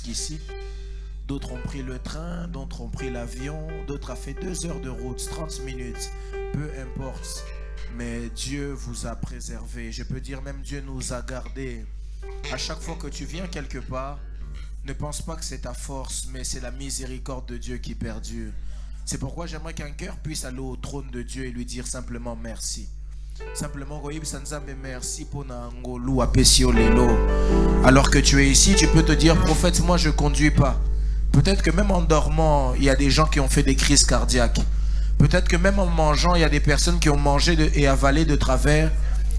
jusqu'ici. D'autres ont pris le train, d'autres ont pris l'avion, d'autres ont fait 2 heures de route, 30 minutes, peu importe. Mais Dieu vous a préservé. Je peux dire même Dieu nous a gardés. À chaque fois que tu viens quelque part, ne pense pas que c'est ta force, mais c'est la miséricorde de Dieu qui perdure. C'est pourquoi j'aimerais qu'un cœur puisse aller au trône de Dieu et lui dire simplement merci. Simplement, merci pour Ngolu Apesio Lelo. Alors que tu es ici, tu peux te dire, prophète, moi je ne conduis pas. Peut-être que même en dormant, il y a des gens qui ont fait des crises cardiaques. Peut-être que même en mangeant, il y a des personnes qui ont mangé et avalé de travers,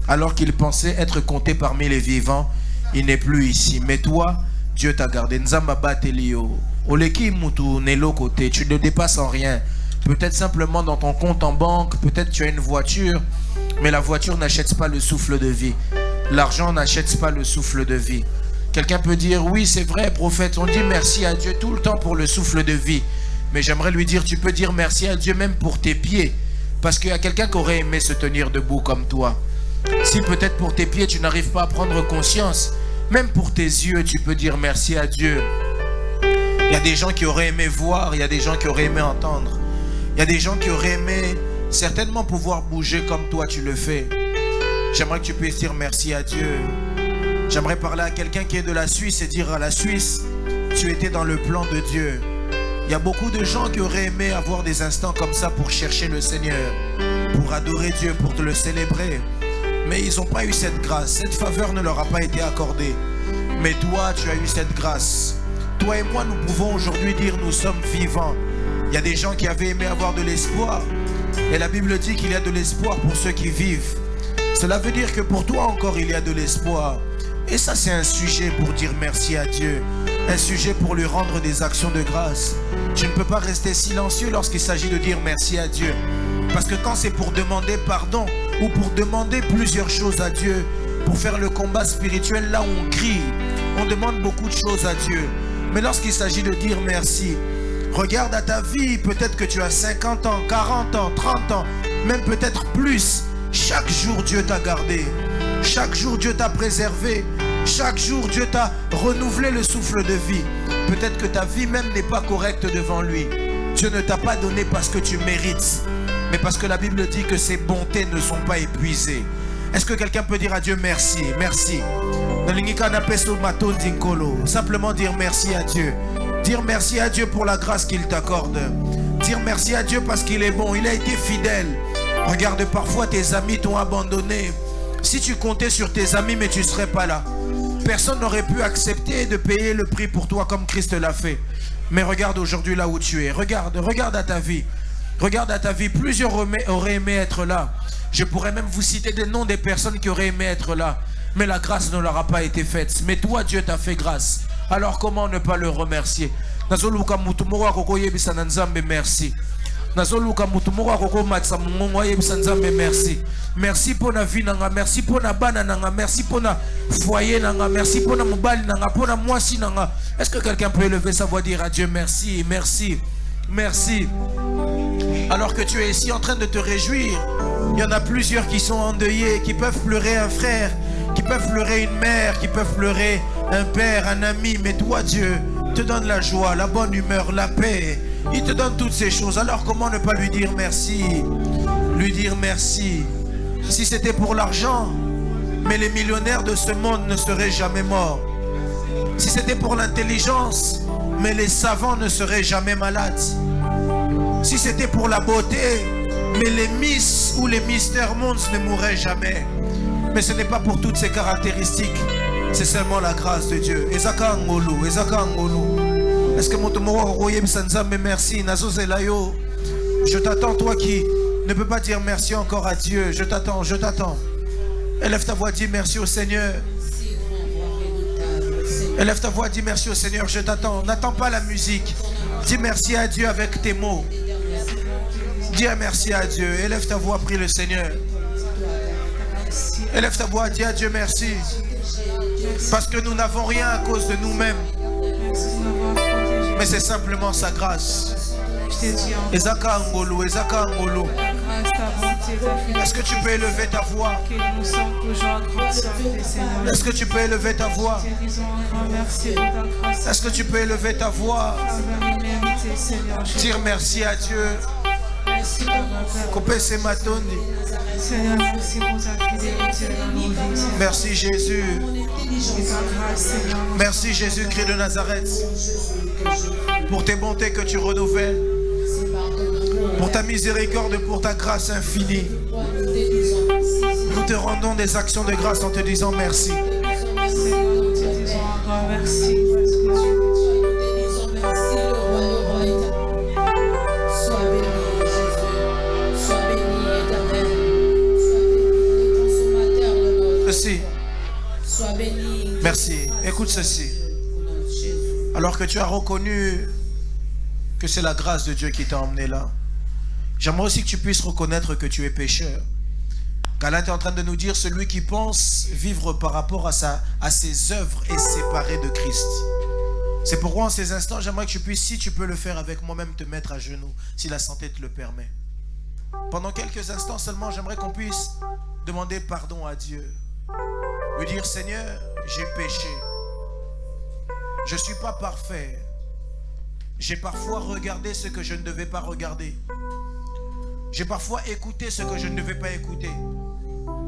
alors qu'ils pensaient être comptés parmi les vivants. Il n'est plus ici. Mais toi, Dieu t'a gardé. Nzamba Telio. Oleki Mutu Nelo côté. Tu ne dépasses en rien. Peut-être simplement dans ton compte en banque. Peut-être tu as une voiture. Mais la voiture n'achète pas le souffle de vie. L'argent n'achète pas le souffle de vie. Quelqu'un peut dire, oui, c'est vrai, prophète. On dit merci à Dieu tout le temps pour le souffle de vie. Mais j'aimerais lui dire, tu peux dire merci à Dieu même pour tes pieds. Parce qu'il y a quelqu'un qui aurait aimé se tenir debout comme toi. Si peut-être pour tes pieds, tu n'arrives pas à prendre conscience, même pour tes yeux, tu peux dire merci à Dieu. Il y a des gens qui auraient aimé voir, il y a des gens qui auraient aimé entendre. Il y a des gens qui auraient aimé certainement pouvoir bouger comme toi tu le fais. J'aimerais que tu puisses dire merci à Dieu. J'aimerais parler à quelqu'un qui est de la Suisse et dire à la Suisse, tu étais dans le plan de Dieu. Il y a beaucoup de gens qui auraient aimé avoir des instants comme ça pour chercher le Seigneur, pour adorer Dieu, pour le célébrer. Mais ils n'ont pas eu cette grâce. Cette faveur ne leur a pas été accordée. Mais toi, tu as eu cette grâce. Toi et moi, nous pouvons aujourd'hui dire nous sommes vivants. Il y a des gens qui avaient aimé avoir de l'espoir. Et la Bible dit qu'il y a de l'espoir pour ceux qui vivent. Cela veut dire que pour toi encore, il y a de l'espoir. Et ça, c'est un sujet pour dire merci à Dieu. Un sujet pour lui rendre des actions de grâce. Tu ne peux pas rester silencieux lorsqu'il s'agit de dire merci à Dieu. Parce que quand c'est pour demander pardon ou pour demander plusieurs choses à Dieu, pour faire le combat spirituel, là où on crie, on demande beaucoup de choses à Dieu. Mais lorsqu'il s'agit de dire merci, regarde à ta vie, peut-être que tu as 50 ans, 40 ans, 30 ans, même peut-être plus. Chaque jour, Dieu t'a gardé. Chaque jour, Dieu t'a préservé. Chaque jour, Dieu t'a renouvelé le souffle de vie. Peut-être que ta vie même n'est pas correcte devant lui. Dieu ne t'a pas donné parce que tu mérites, mais parce que la Bible dit que ses bontés ne sont pas épuisées. Est-ce que quelqu'un peut dire à Dieu merci? Merci. Simplement dire merci à Dieu. Dire merci à Dieu pour la grâce qu'il t'accorde. Dire merci à Dieu parce qu'il est bon, il a été fidèle. Regarde, parfois tes amis t'ont abandonné. Si tu comptais sur tes amis, mais tu ne serais pas là. Personne n'aurait pu accepter de payer le prix pour toi comme Christ l'a fait. Mais regarde aujourd'hui là où tu es. Regarde à ta vie. Regarde à ta vie. Plusieurs auraient aimé être là. Je pourrais même vous citer des noms des personnes qui auraient aimé être là. Mais la grâce ne leur a pas été faite. Mais toi, Dieu t'a fait grâce. Alors comment ne pas le remercier? Merci. Merci pour la vie nanga, merci pour la bana nanga, merci pour la foyer nanga, merci pour la mobile nanga, pour la moisi nanga. Est-ce que quelqu'un peut élever sa voix, dire à Dieu merci, merci, merci? Alors que tu es ici en train de te réjouir, il y en a plusieurs qui sont endeuillés, qui peuvent pleurer un frère, qui peuvent pleurer une mère, qui peuvent pleurer un père, un ami. Mais toi, Dieu te donne la joie, la bonne humeur, la paix. Il te donne toutes ces choses. Alors comment ne pas lui dire merci? Lui dire merci. Si c'était pour l'argent, mais les millionnaires de ce monde ne seraient jamais morts. Si c'était pour l'intelligence, mais les savants ne seraient jamais malades. Si c'était pour la beauté, mais les Miss ou les Mr. Mondes ne mourraient jamais. Mais ce n'est pas pour toutes ces caractéristiques. C'est seulement la grâce de Dieu. Ezaka Ngolu, Ezaka Ngolu. Est-ce que mon merci? Je t'attends, toi qui ne peux pas dire merci encore à Dieu. Je t'attends, je t'attends. Élève ta voix, dis merci au Seigneur. Élève ta voix, dis merci au Seigneur. Je t'attends. N'attends pas la musique. Dis merci à Dieu avec tes mots. Dis merci à Dieu. Élève ta voix, prie le Seigneur. Élève ta voix, dis à Dieu merci. Parce que nous n'avons rien à cause de nous-mêmes. Mais c'est simplement sa grâce. Ezaka Ngolo, Ezaka Ngolo. Est-ce que tu peux élever ta voix? Est-ce que tu peux élever ta voix? Est-ce que tu peux élever ta voix? Dire merci à Dieu. Merci Jésus. Merci Jésus-Christ de Nazareth pour tes bontés que tu renouvelles, pour ta miséricorde, pour ta grâce infinie. Nous te rendons des actions de grâce en te disant merci. Merci. Merci. Écoute ceci. Alors que tu as reconnu que c'est la grâce de Dieu qui t'a emmené là, j'aimerais aussi que tu puisses reconnaître que tu es pécheur. Car là, tu es en train de nous dire, celui qui pense vivre par rapport à ses œuvres est séparé de Christ. C'est pourquoi en ces instants, j'aimerais que tu puisses, si tu peux le faire avec moi-même, te mettre à genoux, si la santé te le permet. Pendant quelques instants seulement, j'aimerais qu'on puisse demander pardon à Dieu. Lui dire, Seigneur, j'ai péché. Je ne suis pas parfait. J'ai parfois regardé ce que je ne devais pas regarder. J'ai parfois écouté ce que je ne devais pas écouter.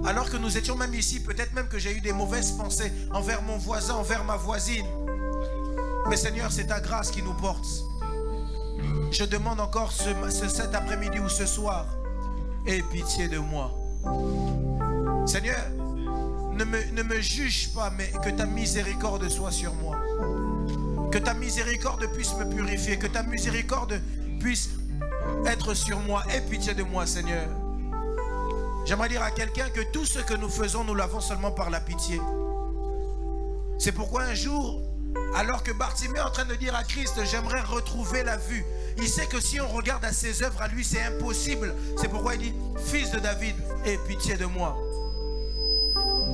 Alors que nous étions même ici, peut-être même que j'ai eu des mauvaises pensées envers mon voisin, envers ma voisine. Mais Seigneur, c'est ta grâce qui nous porte. Je demande encore cet après-midi ou ce soir, aie pitié de moi. Seigneur, ne me juge pas, mais que ta miséricorde soit sur moi. Que ta miséricorde puisse me purifier, que ta miséricorde puisse être sur moi. Aie pitié de moi, Seigneur. J'aimerais dire à quelqu'un que tout ce que nous faisons, nous l'avons seulement par la pitié. C'est pourquoi un jour, alors que Bartimée est en train de dire à Christ, j'aimerais retrouver la vue. Il sait que si on regarde à ses œuvres, à lui, c'est impossible. C'est pourquoi il dit, fils de David, aie pitié de moi.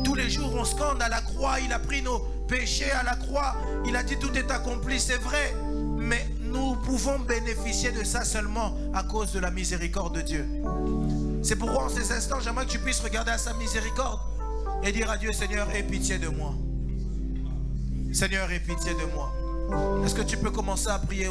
Tous les jours, on scande à la croix. Il a pris nos péchés à la croix. Il a dit, tout est accompli, c'est vrai. Mais nous pouvons bénéficier de ça seulement à cause de la miséricorde de Dieu. C'est pourquoi en ces instants, j'aimerais que tu puisses regarder à sa miséricorde et dire à Dieu, Seigneur, aie pitié de moi. Seigneur, aie pitié de moi. Est-ce que tu peux commencer à prier?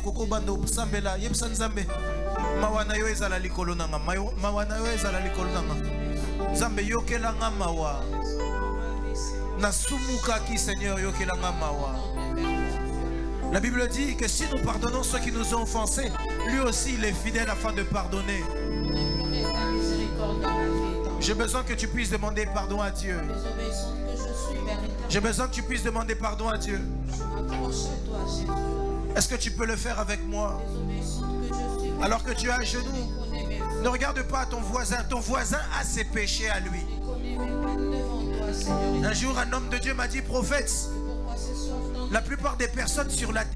La Bible dit que si nous pardonnons ceux qui nous ont offensés, lui aussi il est fidèle afin de pardonner. J'ai besoin que tu puisses demander pardon à Dieu. J'ai besoin que tu puisses demander pardon à Dieu. Est-ce que tu peux le faire avec moi? Alors que tu es à genoux, ne regarde pas ton voisin. Ton voisin a ses péchés à lui. Un jour, un homme de Dieu m'a dit, prophète, la plupart des personnes sur la terre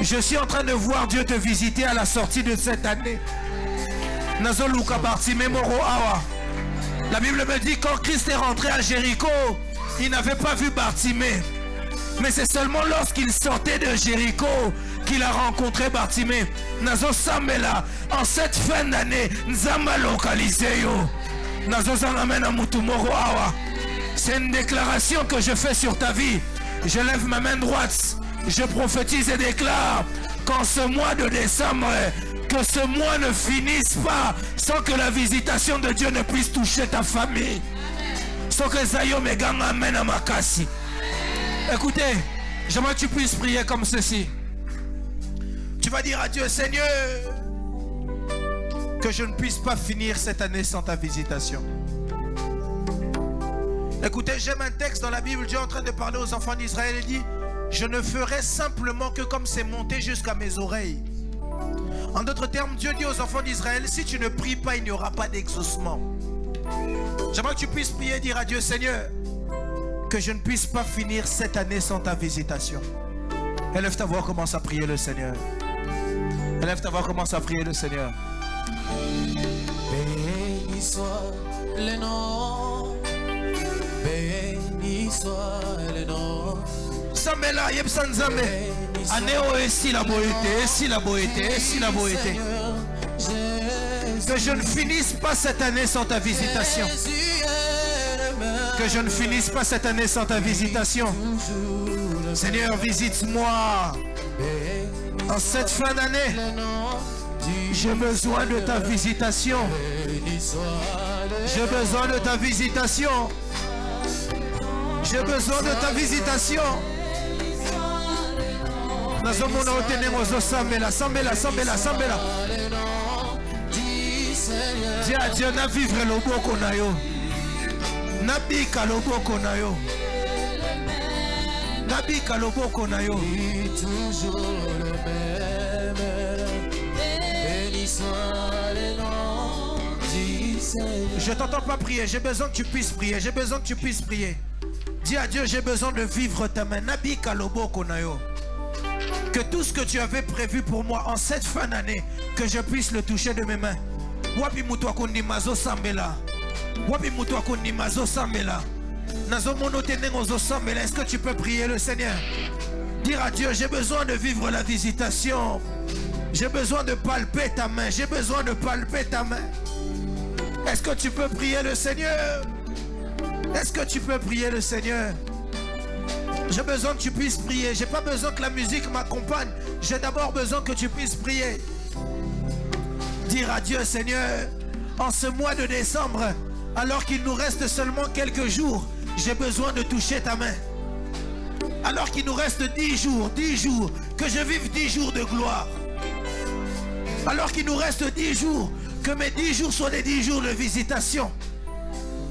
Je suis en train de voir Dieu te visiter à la sortie de cette année. Nazoluka Bartimée Moro Awa. La Bible me dit quand Christ est rentré à Jéricho, il n'avait pas vu Bartimée. Mais c'est seulement lorsqu'il sortait de Jéricho qu'il a rencontré Bartimée. Nazo Samela, en cette fin d'année, Nzamba localisé yo. Nazo Zangamena Mutumoro Awa. C'est une déclaration que je fais sur ta vie. Je lève ma main droite. Je prophétise et déclare qu'en ce mois de décembre, que ce mois ne finisse pas sans que la visitation de Dieu ne puisse toucher ta famille. Sans que Zayo me gagne amène à Makassi. Écoutez, j'aimerais que tu puisses prier comme ceci. Tu vas dire à Dieu, Seigneur, que je ne puisse pas finir cette année sans ta visitation. Écoutez, j'aime un texte dans la Bible, Dieu est en train de parler aux enfants d'Israël et dit, je ne ferai simplement que comme c'est monté jusqu'à mes oreilles. En d'autres termes, Dieu dit aux enfants d'Israël, si tu ne pries pas, il n'y aura pas d'exaucement. J'aimerais que tu puisses prier et dire à Dieu, Seigneur, que je ne puisse pas finir cette année sans ta visitation. Élève ta voix, commence à prier le Seigneur. Élève ta voix, commence à prier le Seigneur. Béni soit le nom. Béni soit le nom. Sambela, Yepsan Zambe. Anéo et si la beauté, si la beauté, si la beauté. Que je ne finisse pas cette année sans ta visitation. Que je ne finisse pas cette année sans ta visitation. Seigneur, visite-moi. En cette fin d'année, j'ai besoin de ta visitation. J'ai besoin de ta visitation. J'ai besoin de ta visitation. Dis à Dieu, na vivre le boko na yo. Na bika le boko na yo. Na bika le boko na yo. Toujours le même. Béni soit le nom du Seigneur. Je t'entends pas prier, j'ai besoin que tu puisses prier. J'ai besoin que tu puisses prier. Dis à Dieu, j'ai besoin de vivre ta main. Na bika le boko na yo. Que tout ce que tu avais prévu pour moi en cette fin d'année, que je puisse le toucher de mes mains. Wapi mutu akundi mazo sambela. Wapi mutu akundi mazo sambela. Nazo mono tenengo zo sambela. Est-ce que tu peux prier le Seigneur? Dire à Dieu, j'ai besoin de vivre la visitation. J'ai besoin de palper ta main. J'ai besoin de palper ta main. Est-ce que tu peux prier le Seigneur? Est-ce que tu peux prier le Seigneur? J'ai besoin que tu puisses prier. J'ai pas besoin que la musique m'accompagne. J'ai d'abord besoin que tu puisses prier. Dire à Dieu, Seigneur, en ce mois de décembre, alors qu'il nous reste seulement quelques jours, j'ai besoin de toucher ta main. Alors qu'il nous reste 10 jours, que je vive 10 jours de gloire. Alors qu'il nous reste 10 jours, que mes 10 jours soient des 10 jours de visitation.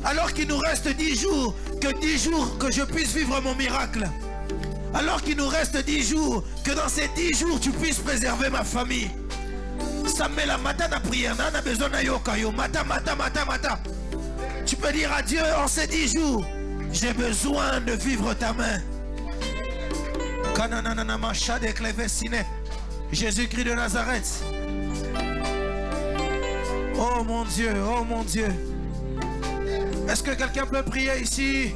Alors qu'il nous reste 10 jours, que 10 jours que je puisse vivre mon miracle. Alors qu'il nous reste 10 jours, que dans ces 10 jours tu puisses préserver ma famille. Samela matin na prière, on a besoin de yokayo, mata. Tu peux dire à Dieu en ces 10 jours, j'ai besoin de vivre ta main. Jésus-Christ de Nazareth. Oh mon Dieu, oh mon Dieu. Est-ce que quelqu'un peut prier ici?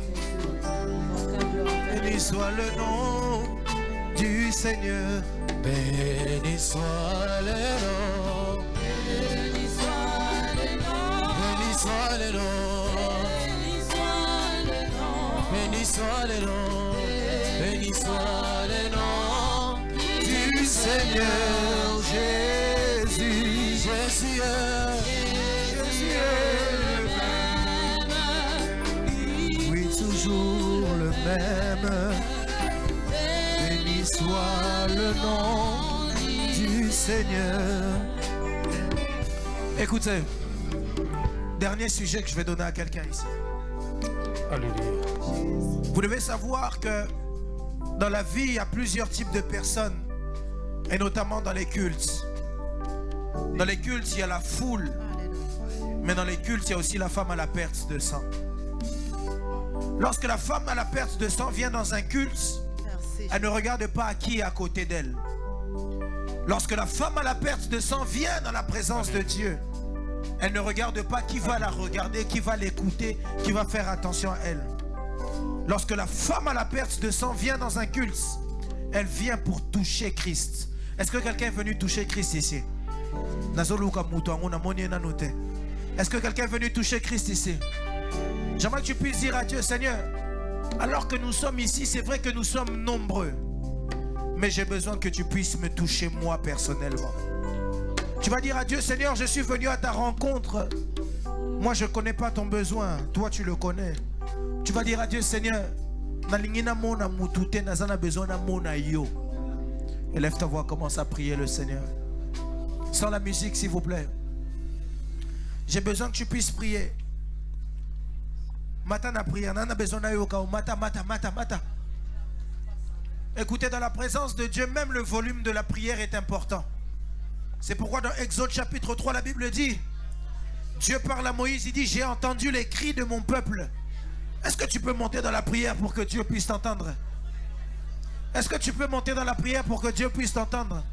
Béni soit le nom du Seigneur. Béni soit le nom. Béni soit le nom. Béni soit le nom. Béni soit le nom. Béni soit le nom du Seigneur Jésus. Jésus toujours le même. Béni soit le nom du Seigneur. Écoutez, dernier sujet que je vais donner à quelqu'un ici. Alléluia. Vous devez savoir que dans la vie, il y a plusieurs types de personnes, et notamment dans les cultes. Dans les cultes, il y a la foule, mais dans les cultes, il y a aussi la femme à la perte de sang. Lorsque la femme à la perte de sang vient dans un culte, elle ne regarde pas à qui est à côté d'elle. Lorsque la femme à la perte de sang vient dans la présence de Dieu, elle ne regarde pas qui va la regarder, qui va l'écouter, qui va faire attention à elle. Lorsque la femme à la perte de sang vient dans un culte, elle vient pour toucher Christ. Est-ce que quelqu'un est venu toucher Christ ici? Est-ce que quelqu'un est venu toucher Christ ici? J'aimerais que tu puisses dire à Dieu, Seigneur, alors que nous sommes ici, c'est vrai que nous sommes nombreux, mais j'ai besoin que tu puisses me toucher moi personnellement. Tu vas dire à Dieu, Seigneur, je suis venu à ta rencontre. Moi, je ne connais pas ton besoin. Toi, tu le connais. Tu vas dire à Dieu, Seigneur, élève ta voix, commence à prier le Seigneur. Sans la musique, s'il vous plaît. J'ai besoin que tu puisses prier. Mata na prière, on a besoin de mata. Écoutez, dans la présence de Dieu, même le volume de la prière est important. C'est pourquoi dans Exode chapitre 3, la Bible dit, Dieu parle à Moïse, il dit, j'ai entendu les cris de mon peuple. Est-ce que tu peux monter dans la prière pour que Dieu puisse t'entendre? Est-ce que tu peux monter dans la prière pour que Dieu puisse t'entendre?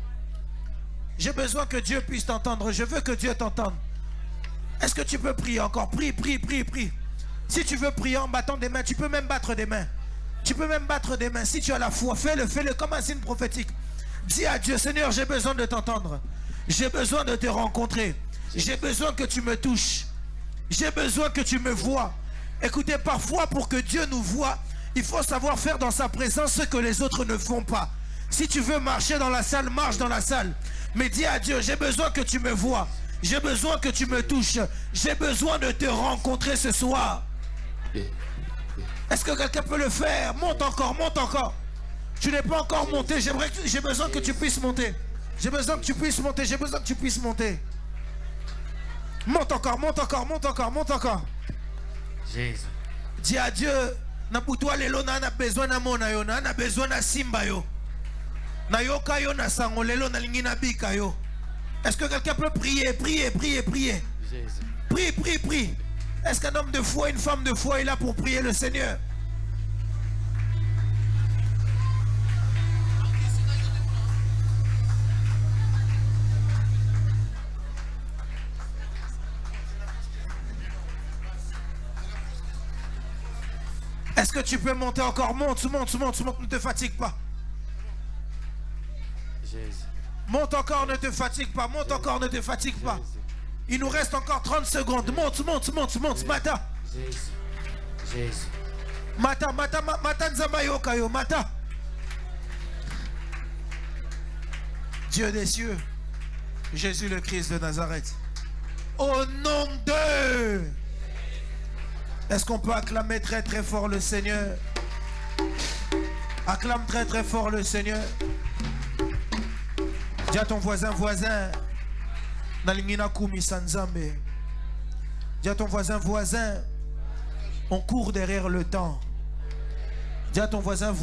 J'ai besoin que Dieu puisse t'entendre. Je veux que Dieu t'entende. Est-ce que tu peux prier encore? Prie. Si tu veux prier en battant des mains, tu peux même battre des mains. Tu peux même battre des mains. Si tu as la foi, fais-le comme un signe prophétique. Dis à Dieu, Seigneur, j'ai besoin de t'entendre. J'ai besoin de te rencontrer. J'ai besoin que tu me touches. J'ai besoin que tu me vois. Écoutez, parfois pour que Dieu nous voie, il faut savoir faire dans sa présence ce que les autres ne font pas. Si tu veux marcher dans la salle, marche dans la salle. Mais dis à Dieu, j'ai besoin que tu me vois. J'ai besoin que tu me touches. J'ai besoin de te rencontrer ce soir. Est-ce que quelqu'un peut le faire? Monte encore. Tu n'es pas encore monté. J'ai besoin que tu puisses monter. J'ai besoin que tu puisses monter. Monte encore. Jésus. Dis à Dieu, na putwa lelo na besoin na mona yo, na besoin na simba yo. Na yoka yo na sango lelo na lingi na bika yo. Est-ce que quelqu'un peut prier? Jésus. Prie. Est-ce qu'un homme de foi, une femme de foi est là pour prier le Seigneur? Est-ce que tu peux monter encore? Monte, ne te fatigue pas. Jésus. Monte encore, ne te fatigue pas. Il nous reste encore 30 secondes. Monte. Mata. Jésus. Mata nzambayoka yo. Mata. Dieu des cieux, Jésus le Christ de Nazareth. Au nom de... Est-ce qu'on peut acclamer très très fort le Seigneur? Acclame très très fort le Seigneur. Dis à ton voisin. Dis à ton voisin. On court derrière le temps. Dis à ton voisin.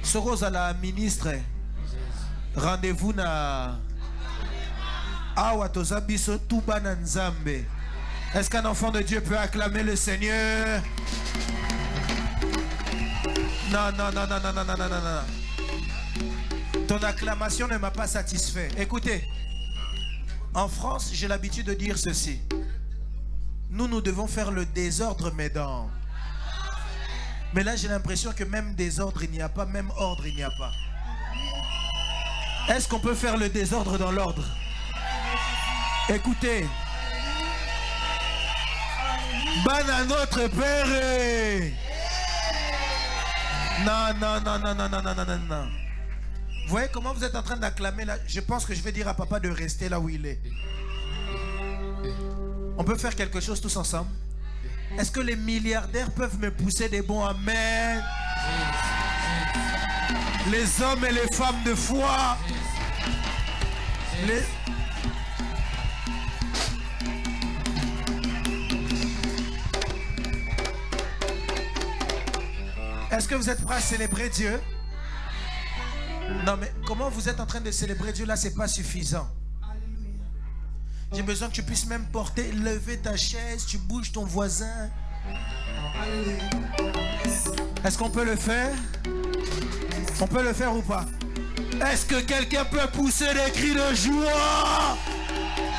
Soros à la ministre. Rendez-vous na Awatoza biso tuba na nzambe. Est-ce qu'un enfant de Dieu peut acclamer le Seigneur? Non. Ton acclamation ne m'a pas satisfait. Écoutez, en France, j'ai l'habitude de dire ceci. Nous devons faire le désordre, mesdames. Mais là, j'ai l'impression que même désordre, il n'y a pas. Même ordre, il n'y a pas. Est-ce qu'on peut faire le désordre dans l'ordre? Écoutez. Bana notre Père. Non. Vous voyez comment vous êtes en train d'acclamer là? Je pense que je vais dire à papa de rester là où il est. On peut faire quelque chose tous ensemble? Est-ce que les milliardaires peuvent me pousser des bons amen? Les hommes et les femmes de foi. Est-ce que vous êtes prêts à célébrer Dieu? Non, mais comment vous êtes en train de célébrer Dieu là, c'est pas suffisant. J'ai besoin que tu puisses même porter, lever ta chaise, tu bouges ton voisin. Est-ce qu'on peut le faire? On peut le faire ou pas? Est-ce que quelqu'un peut pousser des cris de joie?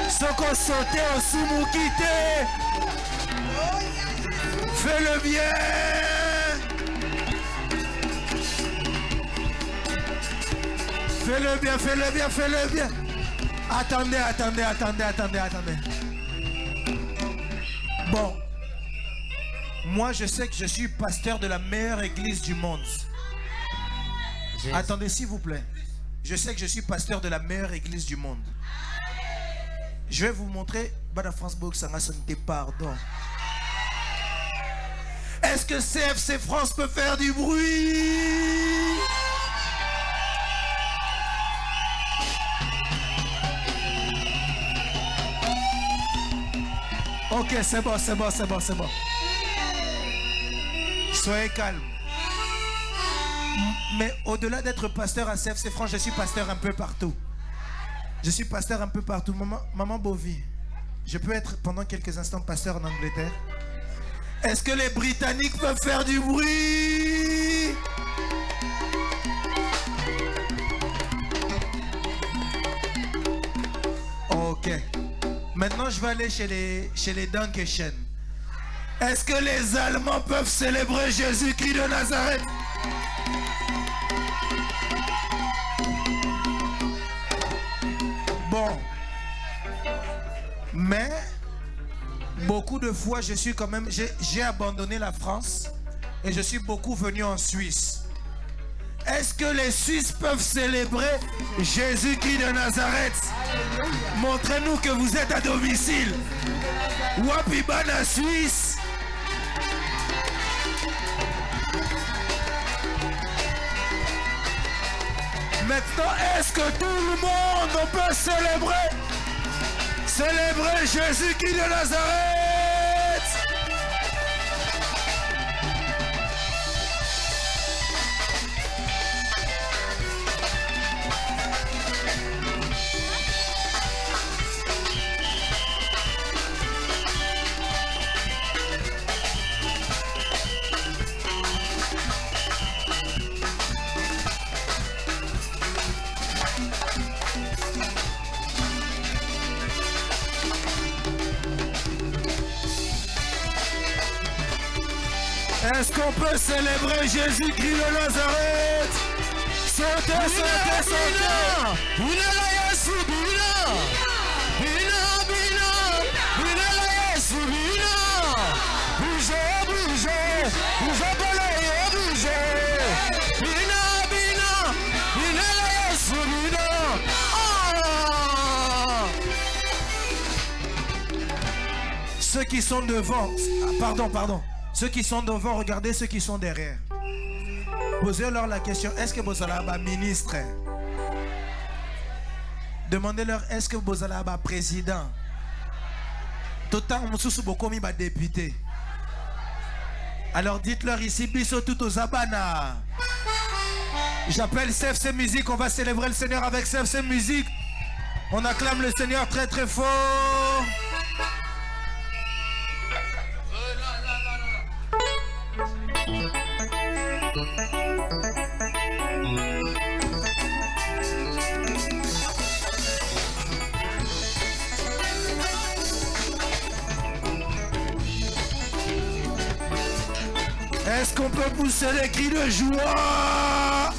Sans qu'on saute au Soumou-Kité. Fais-le bien. Fais-le bien, fais-le bien, fais-le bien. Attendez. Bon. Moi, je sais que je suis pasteur de la meilleure église du monde. Attendez, s'il vous plaît. Je sais que je suis pasteur de la meilleure église du monde. Je vais vous montrer. Bada France Box, ça m'a sonné, pardon. Est-ce que CFC France peut faire du bruit? Ok, c'est bon. Soyez calme. Mais au-delà d'être pasteur à CFC France, je suis pasteur un peu partout. Maman Bovie, je peux être pendant quelques instants pasteur en Angleterre? Est-ce que les Britanniques peuvent faire du bruit? Ok. Maintenant, je vais aller chez les Dankeschön. Est-ce que les Allemands peuvent célébrer Jésus-Christ de Nazareth? Bon. Mais beaucoup de fois, j'ai abandonné la France et je suis beaucoup venu en Suisse. Est-ce que les Suisses peuvent célébrer Jésus-Christ de Nazareth? Montrez-nous que vous êtes à domicile. Wapibana Suisse. Maintenant, est-ce que tout le monde peut célébrer Jésus-Christ de Nazareth? Est-ce qu'on peut célébrer Jésus-Christ de Nazareth? Sautez, sautez! Ceux qui sont devant, pardon. Ceux qui sont devant, regardez ceux qui sont derrière. Posez-leur la question, est-ce que vous allez être ministre? Demandez-leur, est-ce que vous allez être président? Tout le temps, on se beaucoup mis député. Alors dites-leur ici, biso tout aux abana. J'appelle CFC Musique, on va célébrer le Seigneur avec CFC Musique. On acclame le Seigneur très très fort. Est-ce qu'on peut pousser des cris de joie?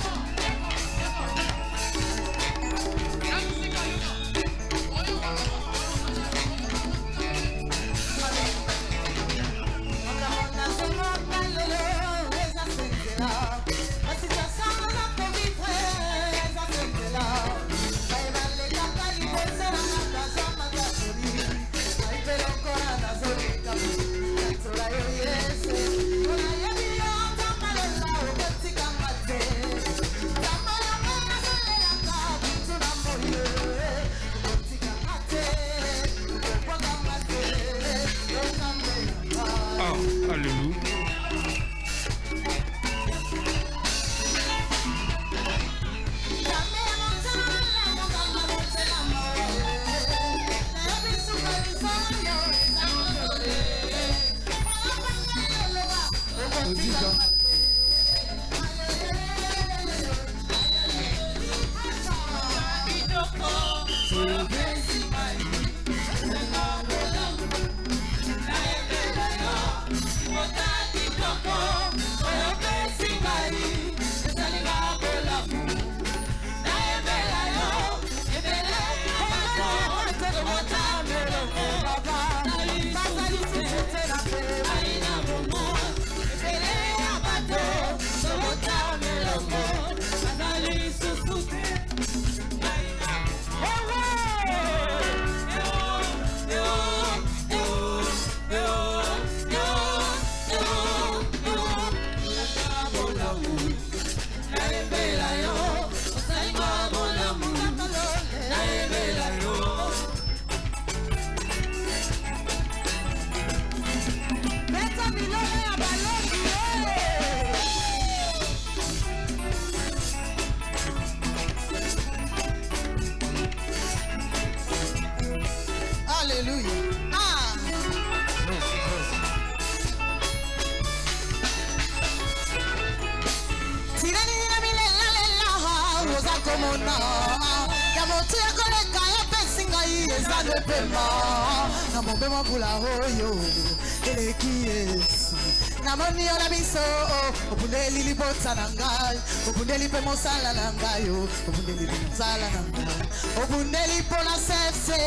komona ya moto ya koleka ya pesi ngai eza nde pema na mobema mbula oyo eleki Yesu namoni yo na miso obundeli libota na ngai obundeli mpe mosala na ngai obundeli mpe mosala na ngai obundeli mpo na sefse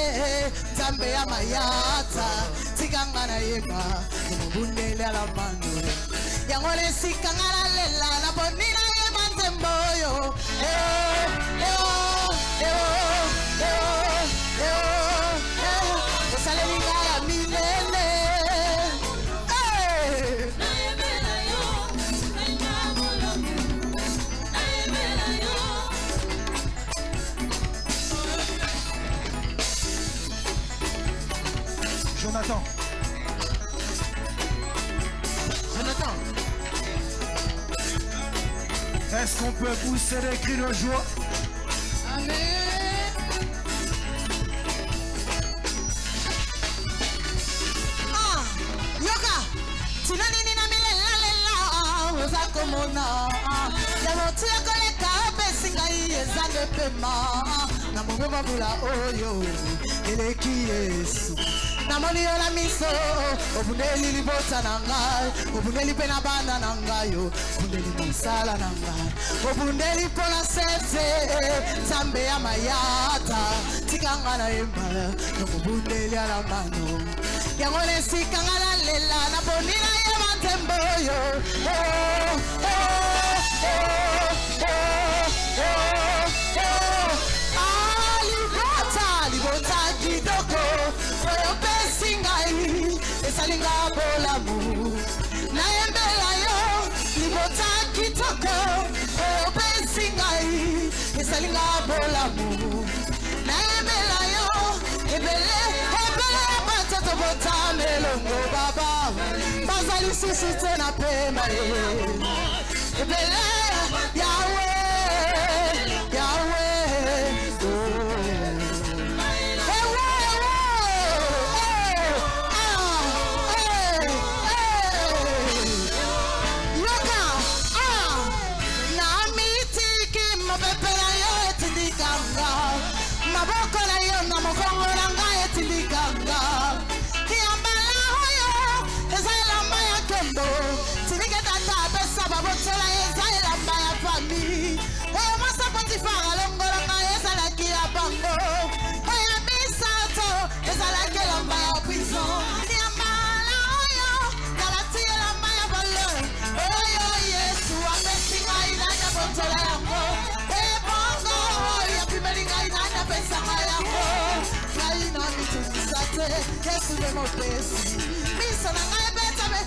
nzambe ya mayata tikanga na yeba obundeli ala mando yango lesika nga na lela na boni na yeba nzembo oyo osaleli ngai ya milele Jonathan. Est-ce qu'on peut pousser des cris de joie? Amen. Yoka, tinani nina milela lela oza komona ya moto ya koleka opesi ngai eza nde pema na mobema mbula oyo eleki Yesu namoni yo na miso obundeli libota na ngai obundeli mpe na bana na ngai obundeli mosala na ngai obundeli mpo na sese nzambe ya mayata tikanga na yemba nokobundeli ala mano yango nesika nga na lela na boni na yeba nzembo oyo libota kitoko oyo pesi ngai esalinga bolamu nayembela yo libota kitoko oyo pesi ngai esalinga bolamu nayembela yo ebele batoto botamelongo baba bazali susu te na pema ebele yawe Yesu de mopesi miso na ngai betame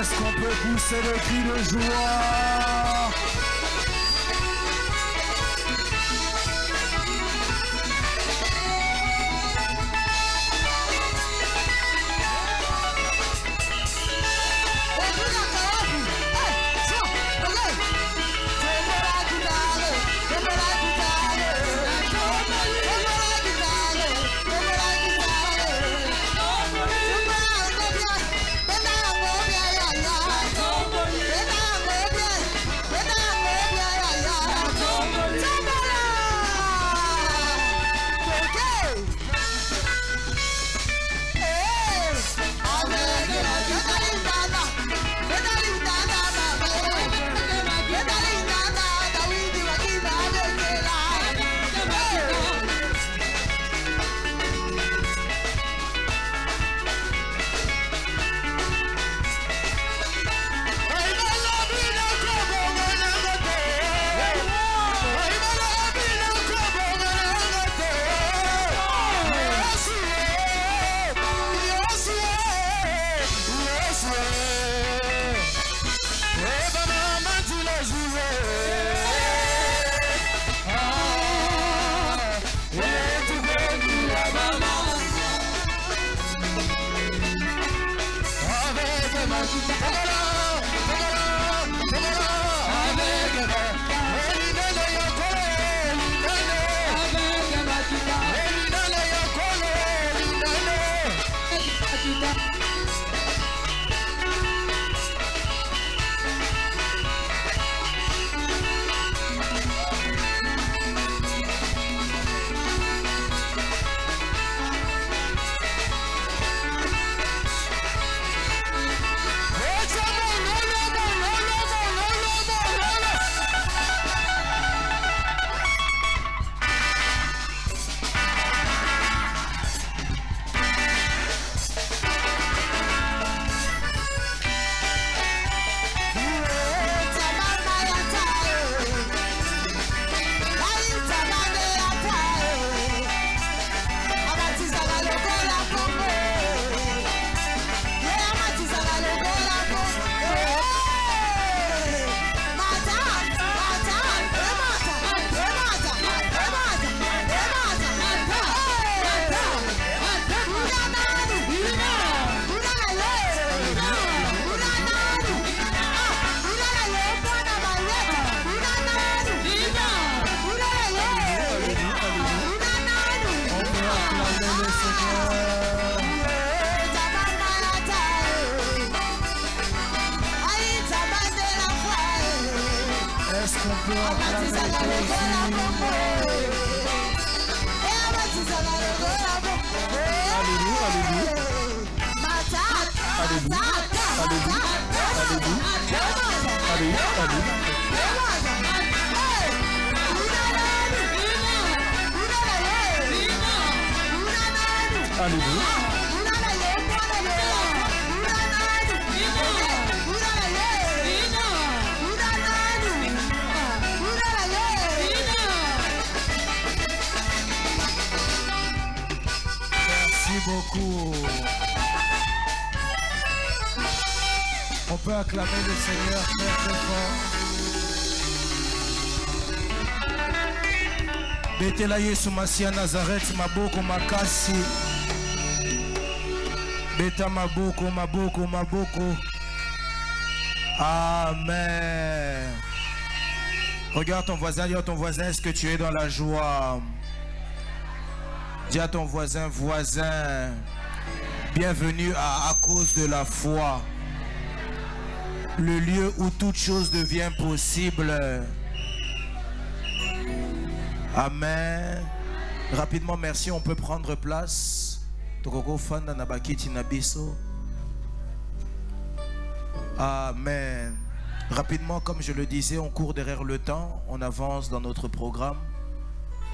Est-ce qu'on peut pousser le cri de joie? Alléluia. Merci beaucoup. On peut acclamer le Seigneur très très fort. Betela Yesu Masia Nazareth maboko makasi. Beta maboko maboko maboko. Amen. Regarde ton voisin, dis à ton voisin, est-ce que tu es dans la joie? Dis à ton voisin, voisin, bienvenue à cause de la foi. Le lieu où toute chose devient possible. Amen. Rapidement, merci, on peut prendre place. Amen. Rapidement, comme je le disais, on court derrière le temps, on avance dans notre programme.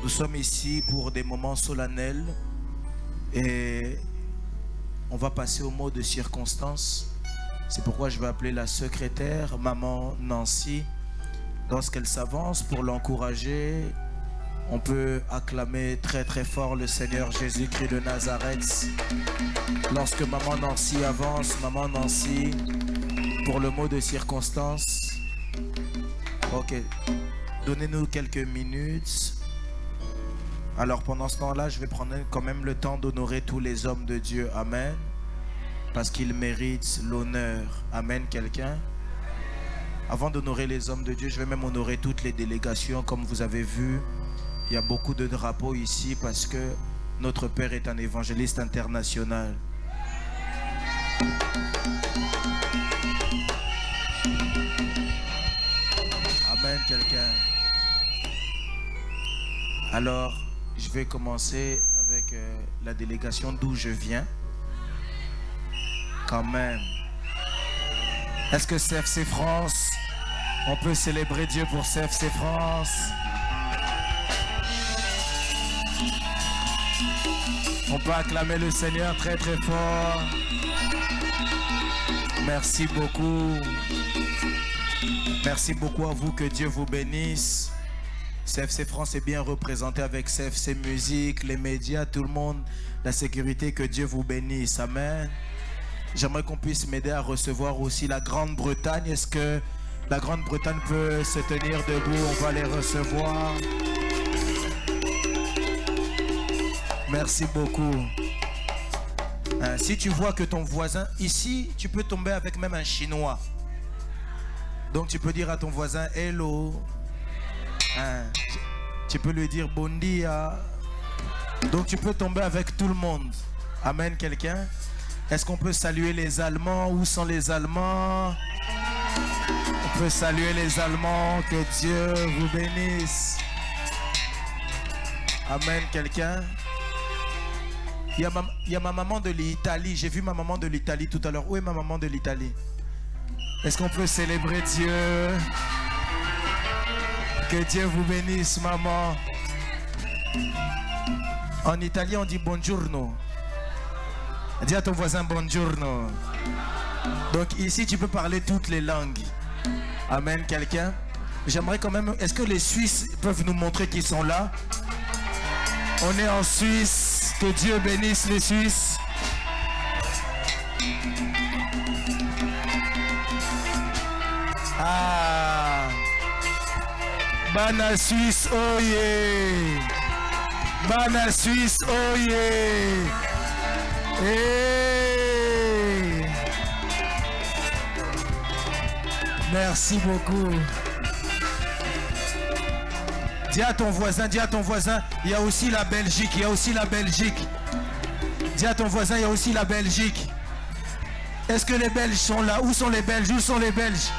Nous sommes ici pour des moments solennels et on va passer au mot de circonstance. C'est pourquoi je vais appeler la secrétaire, maman Nancy. Lorsqu'elle s'avance, pour l'encourager, on peut acclamer très très fort le Seigneur Jésus-Christ de Nazareth. Lorsque maman Nancy avance, maman Nancy, pour le mot de circonstance. Ok, donnez-nous quelques minutes. Alors pendant ce temps-là, je vais prendre quand même le temps d'honorer tous les hommes de Dieu. Amen. Parce qu'ils méritent l'honneur. Amen, quelqu'un. Avant d'honorer les hommes de Dieu, je vais même honorer toutes les délégations. Comme vous avez vu, il y a beaucoup de drapeaux ici parce que notre Père est un évangéliste international. Amen, quelqu'un. Alors, je vais commencer avec la délégation d'où je viens. Quand même. Est-ce que CFC France, on peut célébrer Dieu pour CFC France? On peut acclamer le Seigneur très très fort. Merci beaucoup. Merci beaucoup à vous, que Dieu vous bénisse. CFC France est bien représenté avec CFC Musique, les médias, tout le monde, la sécurité, que Dieu vous bénisse. Amen. J'aimerais qu'on puisse m'aider à recevoir aussi la Grande-Bretagne. Est-ce que la Grande-Bretagne peut se tenir debout? On va les recevoir. Merci beaucoup. Si tu vois que ton voisin, ici, tu peux tomber avec même un Chinois. Donc tu peux dire à ton voisin, hello. Tu peux lui dire bon dia. Donc tu peux tomber avec tout le monde. Amen, quelqu'un. Est-ce qu'on peut saluer les Allemands? Où sont les Allemands? On peut saluer les Allemands. Que Dieu vous bénisse. Amen, quelqu'un. Il y a ma maman de l'Italie. J'ai vu ma maman de l'Italie tout à l'heure. Où est ma maman de l'Italie? Est-ce qu'on peut célébrer Dieu? Que Dieu vous bénisse, maman. En italien, on dit buongiorno. Dis à ton voisin buongiorno. Donc ici, tu peux parler toutes les langues. Amen, quelqu'un. J'aimerais quand même... Est-ce que les Suisses peuvent nous montrer qu'ils sont là? On est en Suisse. Que Dieu bénisse les Suisses. Ah. Bana Suisse, oh yeah. Bana Suisse, oh yeah. Hey. Merci beaucoup. Dis à ton voisin, il y a aussi la Belgique, il y a aussi la Belgique. Dis à ton voisin, il y a aussi la Belgique. Est-ce que les Belges sont là? Où sont les Belges? Où sont les Belges?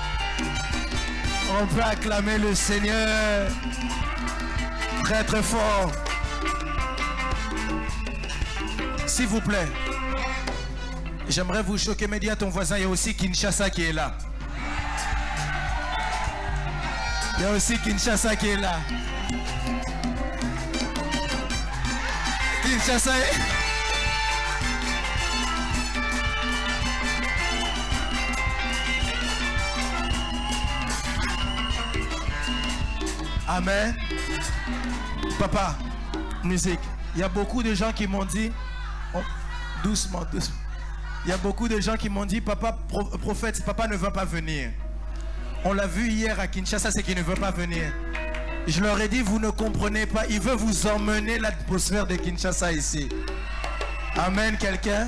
On peut acclamer le Seigneur très très fort. S'il vous plaît, j'aimerais vous choquer, mais dis à ton voisin, il y a aussi Kinshasa qui est là. Il y a aussi Kinshasa qui est là. Kinshasa est... Amen. Papa, musique. Il y a beaucoup de gens qui m'ont dit... Oh, doucement, doucement. Il y a beaucoup de gens qui m'ont dit, papa, prophète, papa ne va pas venir. On l'a vu hier à Kinshasa, c'est qu'il ne veut pas venir. Je leur ai dit, vous ne comprenez pas. Il veut vous emmener l'atmosphère de Kinshasa ici. Amen, quelqu'un.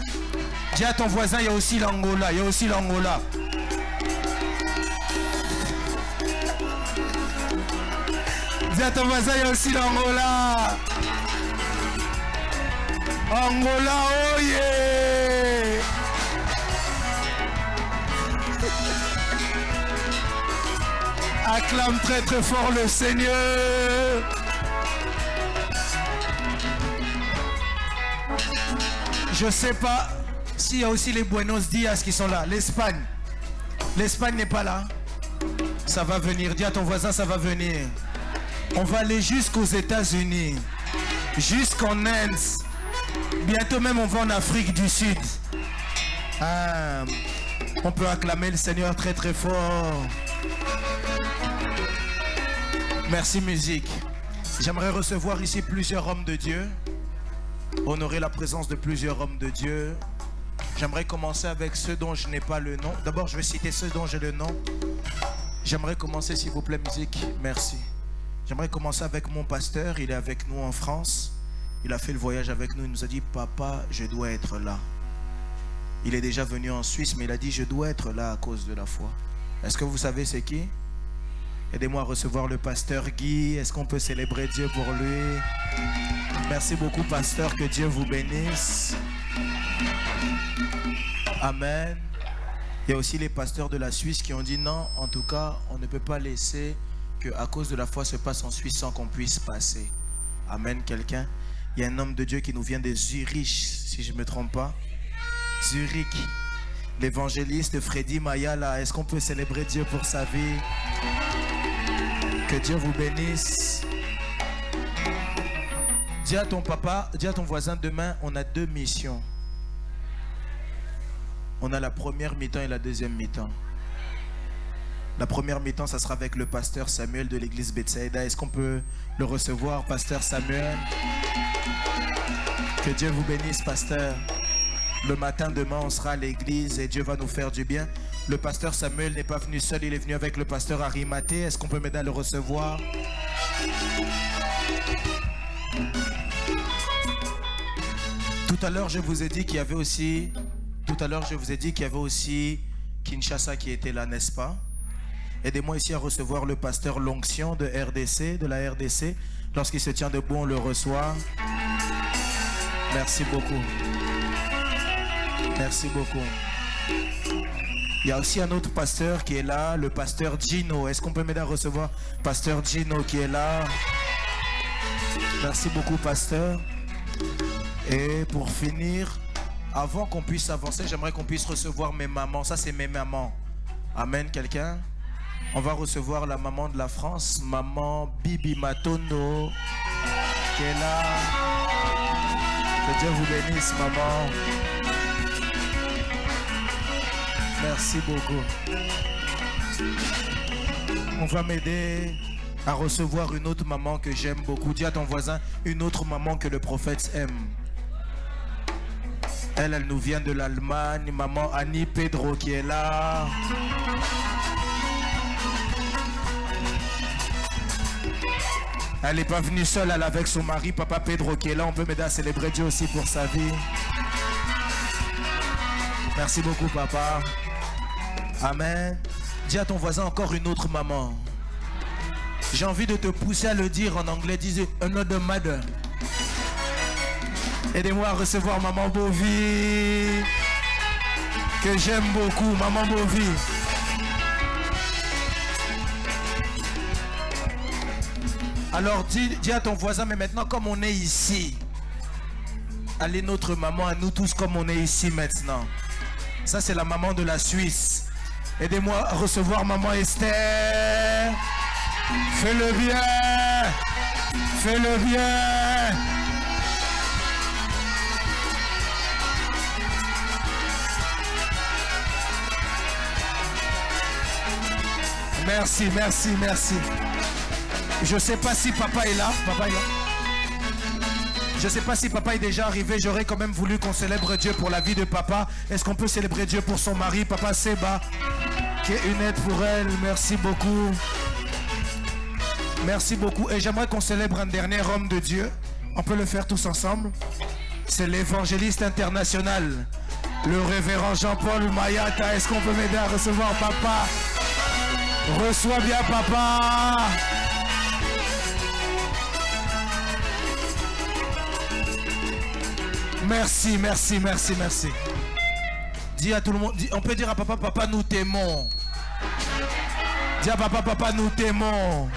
Dis à ton voisin, il y a aussi l'Angola. Il y a aussi l'Angola. Dis à ton voisin, il y a aussi l'Angola. Angola, oh yeah! Acclame très très fort le Seigneur. Je sais pas s'il y a aussi les Buenos Dias qui sont là. L'Espagne. L'Espagne n'est pas là. Ça va venir. Dis à ton voisin, ça va venir. On va aller jusqu'aux États-Unis. Jusqu'en Inde. Bientôt même on va en Afrique du Sud. Ah, on peut acclamer le Seigneur très très fort. Merci musique. J'aimerais recevoir ici plusieurs hommes de Dieu. Honorer la présence de plusieurs hommes de Dieu. J'aimerais commencer avec ceux dont je n'ai pas le nom. D'abord je vais citer ceux dont j'ai le nom. J'aimerais commencer s'il vous plaît musique. Merci. J'aimerais commencer avec mon pasteur. Il est avec nous en France. Il a fait le voyage avec nous. Il nous a dit papa je dois être là. Il est déjà venu en Suisse mais il a dit je dois être là à cause de la foi. Est-ce que vous savez c'est qui? Aidez-moi à recevoir le pasteur Guy. Est-ce qu'on peut célébrer Dieu pour lui? Merci beaucoup, pasteur. Que Dieu vous bénisse. Amen. Il y a aussi les pasteurs de la Suisse qui ont dit non, en tout cas, on ne peut pas laisser que à cause de la foi se passe en Suisse sans qu'on puisse passer. Amen, quelqu'un. Il y a un homme de Dieu qui nous vient de Zurich, si je ne me trompe pas. Zurich. L'évangéliste Freddy Mayala. Est-ce qu'on peut célébrer Dieu pour sa vie? Que Dieu vous bénisse. Dis à ton papa, dis à ton voisin, demain, on a 2 missions. On a la première mi-temps et la deuxième mi-temps. La première mi-temps, ça sera avec le pasteur Samuel de l'église Bethsaïda. Est-ce qu'on peut le recevoir, pasteur Samuel? Que Dieu vous bénisse, pasteur. Le matin, demain, on sera à l'église et Dieu va nous faire du bien. Le pasteur Samuel n'est pas venu seul, il est venu avec le pasteur Arimathée. Est-ce qu'on peut m'aider à le recevoir? Tout à l'heure, je vous ai dit qu'il y avait aussi... Kinshasa qui était là, n'est-ce pas? Aidez-moi ici à recevoir le pasteur L'Onction de RDC, de la RDC. Lorsqu'il se tient debout, on le reçoit. Merci beaucoup. Merci beaucoup. Il y a aussi un autre pasteur qui est là, le pasteur Gino. Est-ce qu'on peut m'aider à recevoir pasteur Gino qui est là? Merci beaucoup, pasteur. Et pour finir, avant qu'on puisse avancer, j'aimerais qu'on puisse recevoir mes mamans. Ça, c'est mes mamans. Amen, quelqu'un? On va recevoir la maman de la France, maman Bibi Matondo, qui est là. Que Dieu vous bénisse, maman. Merci beaucoup. On va m'aider à recevoir une autre maman que j'aime beaucoup. Dis à ton voisin, une autre maman que le prophète aime. Elle nous vient de l'Allemagne. Maman Annie Pedro qui est là. Elle n'est pas venue seule, elle est avec son mari, papa Pedro qui est là. On peut m'aider à célébrer Dieu aussi pour sa vie. Merci beaucoup, papa. Amen. Dis à ton voisin encore une autre maman. J'ai envie de te pousser à le dire en anglais. Dis another mother. Aidez-moi à recevoir maman Bovie, que j'aime beaucoup, maman Bovie. Alors dis à ton voisin, mais maintenant comme on est ici, allez notre maman à nous tous comme on est ici maintenant. Ça c'est la maman de la Suisse. Aidez-moi à recevoir maman Esther. Fais-le bien. Fais-le bien. Merci, merci, merci. Je ne sais pas si papa est là. Papa est là. Je ne sais pas si papa est déjà arrivé. J'aurais quand même voulu qu'on célèbre Dieu pour la vie de papa. Est-ce qu'on peut célébrer Dieu pour son mari, papa Seba, qui est une aide pour elle. Merci beaucoup. Merci beaucoup. Et j'aimerais qu'on célèbre un dernier homme de Dieu. On peut le faire tous ensemble. C'est l'évangéliste international, le révérend Jean-Paul Mayata. Est-ce qu'on peut m'aider à recevoir papa? Reçois bien papa. Merci, merci, merci, merci. Dis à tout le monde, on peut dire à papa, papa, nous t'aimons. Dis à papa, papa, nous t'aimons.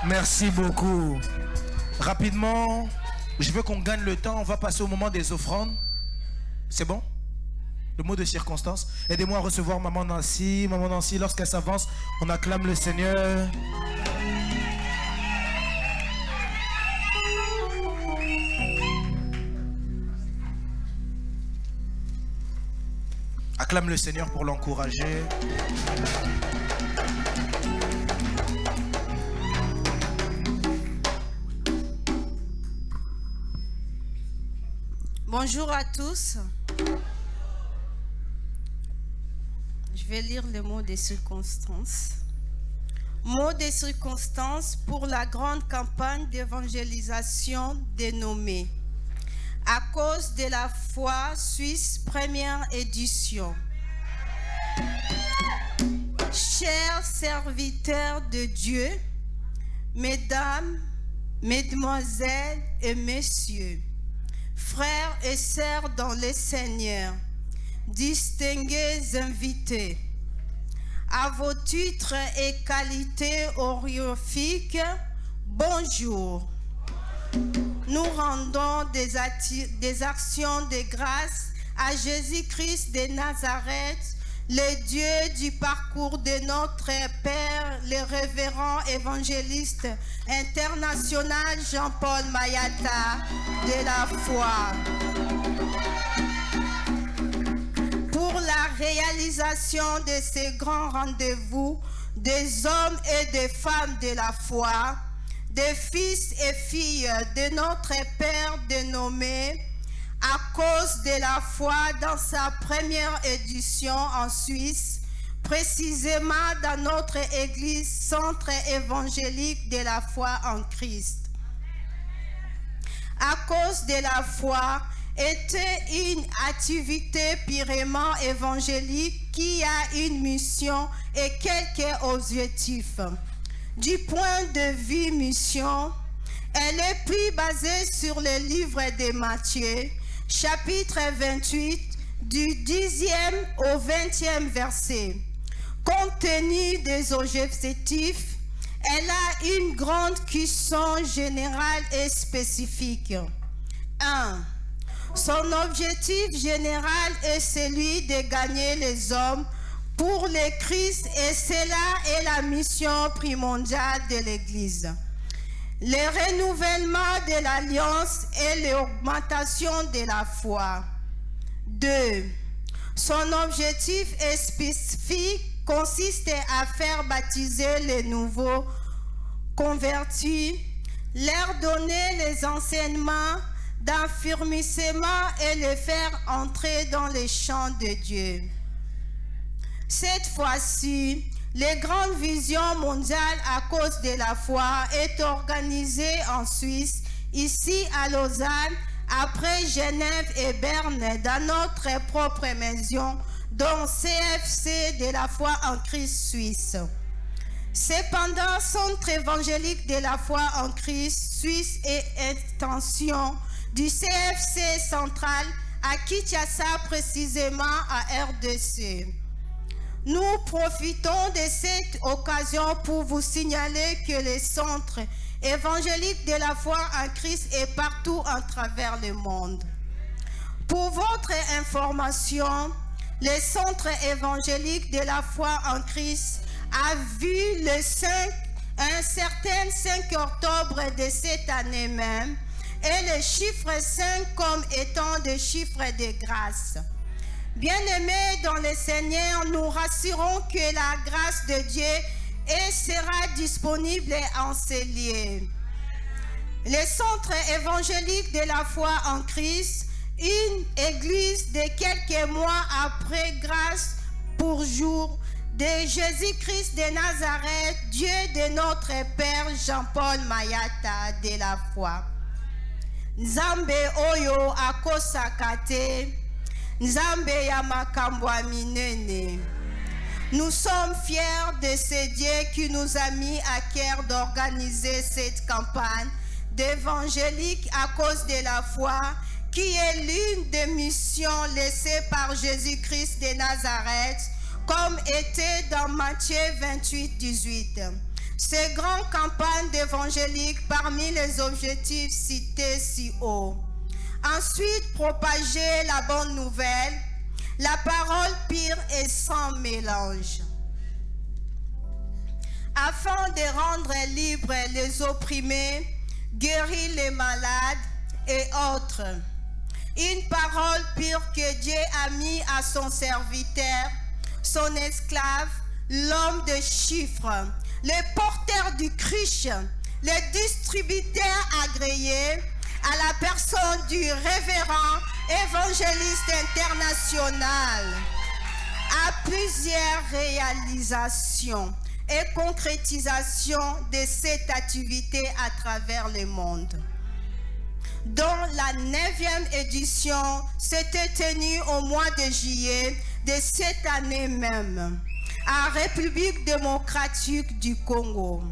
Merci beaucoup. Rapidement, je veux qu'on gagne le temps. On va passer au moment des offrandes. C'est bon? Le mot de circonstance. Aidez-moi à recevoir maman Nancy. Maman Nancy, lorsqu'elle s'avance, on acclame le Seigneur. Acclame le Seigneur pour l'encourager. Bonjour à tous. Je vais lire le mot des circonstances. Mot des circonstances pour la grande campagne d'évangélisation dénommée À cause de la foi suisse, première édition. Chers serviteurs de Dieu, mesdames, mesdemoiselles et messieurs, frères et sœurs dans le Seigneur, distingués invités, à vos titres et qualités honorifiques, bonjour. Nous rendons des actions de grâce à Jésus-Christ de Nazareth, le Dieu du parcours de notre Père, le révérend évangéliste international Jean-Paul Mayata de la foi. Pour la réalisation de ces grands rendez-vous des hommes et des femmes de la foi, des fils et filles de notre Père dénommé à cause de la foi dans sa première édition en Suisse, précisément dans notre église centre évangélique de la foi en Christ. À cause de la foi était une activité purement évangélique qui a une mission et quelques objectifs. Du point de vue mission, elle est plus basée sur le livre de Matthieu, chapitre 28, du 10e au 20e verset. Compte tenu des objectifs, elle a une grande cuisson générale et spécifique. 1. Son objectif général est celui de gagner les hommes pour le Christ, et cela est la mission primordiale de l'Église. Le renouvellement de l'alliance et l'augmentation de la foi. 2. Son objectif est spécifique, consiste à faire baptiser les nouveaux convertis, leur donner les enseignements d'affermissement et les faire entrer dans les champs de Dieu. Cette fois-ci, la grande vision mondiale à cause de la foi est organisée en Suisse, ici à Lausanne, après Genève et Berne, dans notre propre maison, dont CFC de la foi en Christ suisse. Cependant, Centre évangélique de la foi en Christ suisse et extension du CFC central à Kinshasa, précisément à RDC. Nous profitons de cette occasion pour vous signaler que le centre évangélique de la foi en Christ est partout à travers le monde. Pour votre information, le centre évangélique de la foi en Christ a vu un certain 5 octobre de cette année même et le chiffre 5 comme étant le chiffre de grâce. Bien-aimés dans le Seigneur, nous rassurons que la grâce de Dieu sera disponible en ces lieux. Le centre évangélique de la foi en Christ, une église de quelques mois après grâce pour jour de Jésus-Christ de Nazareth, Dieu de notre Père Jean-Paul Mayata de la foi. Nzambe oyo akosakate, Nzambe ya makambo minene. Nous sommes fiers de ce Dieu qui nous a mis à cœur d'organiser cette campagne d'évangélique à cause de la foi, qui est l'une des missions laissées par Jésus-Christ de Nazareth, comme était dans Matthieu 28, 18. Ces grandes campagnes d'évangélique parmi les objectifs cités si haut. Ensuite, propager la bonne nouvelle, la parole pure et sans mélange, afin de rendre libres les opprimés, guérir les malades et autres. Une parole pure que Dieu a mis à son serviteur, son esclave, l'homme de chiffres, le porteur du Christ, le distributeur agréé, à la personne du révérend évangéliste international, à plusieurs réalisations et concrétisations de cette activité à travers le monde. Dont la 9e édition s'était tenue au mois de juillet de cette année même, à République démocratique du Congo.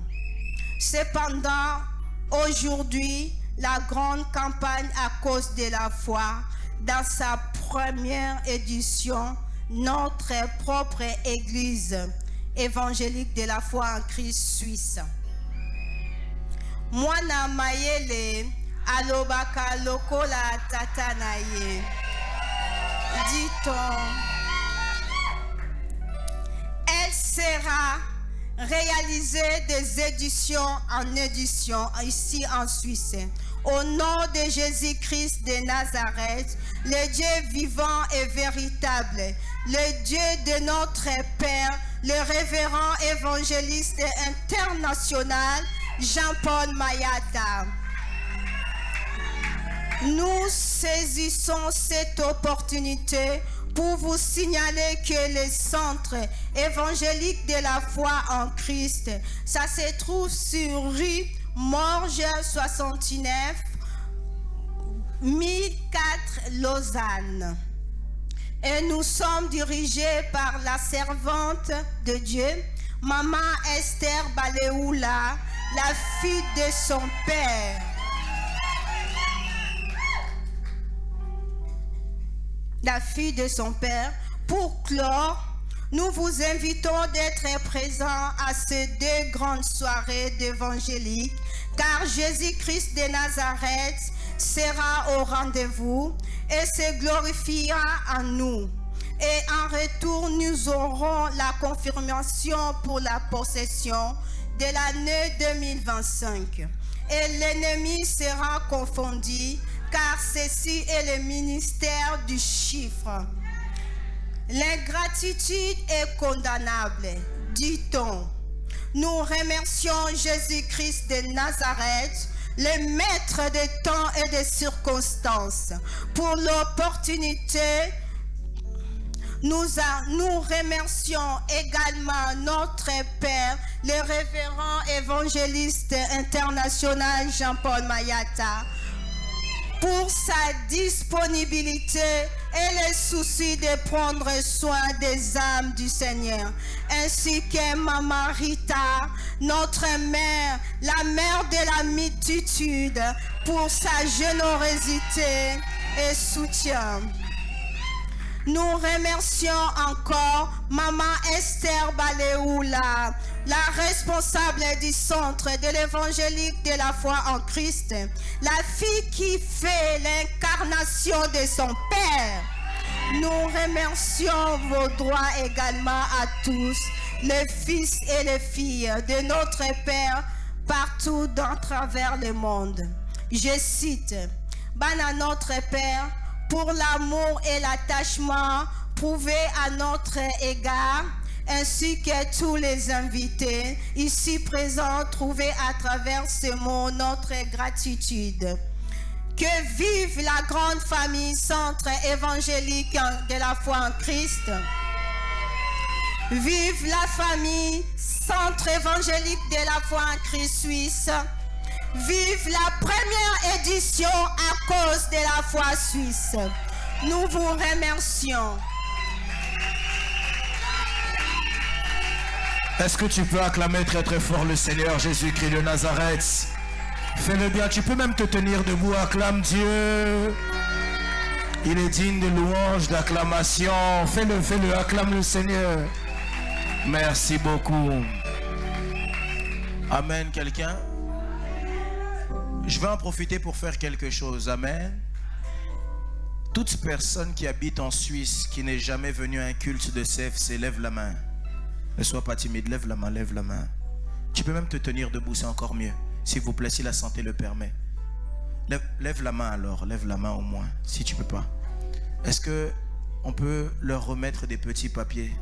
Cependant, aujourd'hui, la grande campagne à cause de la foi, dans sa première édition, notre propre église évangélique de la foi en Christ suisse. Mwana mayele alobaka lokola tatanaye. Dit-on, elle sera réalisée des éditions en édition ici en Suisse. Au nom de Jésus-Christ de Nazareth, le Dieu vivant et véritable, le Dieu de notre Père, le révérend évangéliste international Jean-Paul Mayata. Nous saisissons cette opportunité pour vous signaler que le centre évangélique de la foi en Christ, ça se trouve sur rue Morge 69, 1004 Lausanne. Et nous sommes dirigés par la servante de Dieu, Maman Esther Baleoula, la fille de son père. La fille de son père. Pour clore, nous vous invitons d'être présents à ces 2 grandes soirées d'évangélique, car Jésus-Christ de Nazareth sera au rendez-vous et se glorifiera en nous. Et en retour, nous aurons la confirmation pour la possession de l'année 2025. Et l'ennemi sera confondu, car ceci est le ministère du chiffre. L'ingratitude est condamnable, dit-on. Nous remercions Jésus-Christ de Nazareth, le maître des temps et des circonstances, pour l'opportunité. Nous remercions également notre Père, le révérend évangéliste international Jean-Paul Mayata, pour sa disponibilité et le souci de prendre soin des âmes du Seigneur, ainsi que Maman Rita, notre mère, la mère de la multitude, pour sa générosité et soutien. Nous remercions encore Maman Esther Baleoula, la responsable du centre de l'évangélique de la foi en Christ, la fille qui fait l'incarnation de son Père. Nous remercions vos droits également à tous, les fils et les filles de notre Père partout dans travers le monde. Je cite, Bana notre Père, pour l'amour et l'attachement prouvé à notre égard, ainsi que tous les invités ici présents trouvés à travers ce mot notre gratitude. Que vive la grande famille centre évangélique de la foi en Christ. Vive la famille centre évangélique de la foi en Christ suisse. Vive la première édition à cause de la foi suisse. Nous vous remercions. Est-ce que tu peux acclamer très très fort le Seigneur Jésus-Christ de Nazareth? Fais-le bien, tu peux même te tenir debout, acclame Dieu. Il est digne de louange, d'acclamation. Fais-le, acclame le Seigneur. Merci beaucoup. Amen, quelqu'un? Je vais en profiter pour faire quelque chose. Amen. Toute personne qui habite en Suisse, qui n'est jamais venue à un culte de CFC, lève la main. Ne sois pas timide, lève la main, lève la main. Tu peux même te tenir debout, c'est encore mieux. S'il vous plaît, si la santé le permet. Lève la main alors, lève la main au moins, si tu peux pas. Est-ce que on peut leur remettre des petits papiers?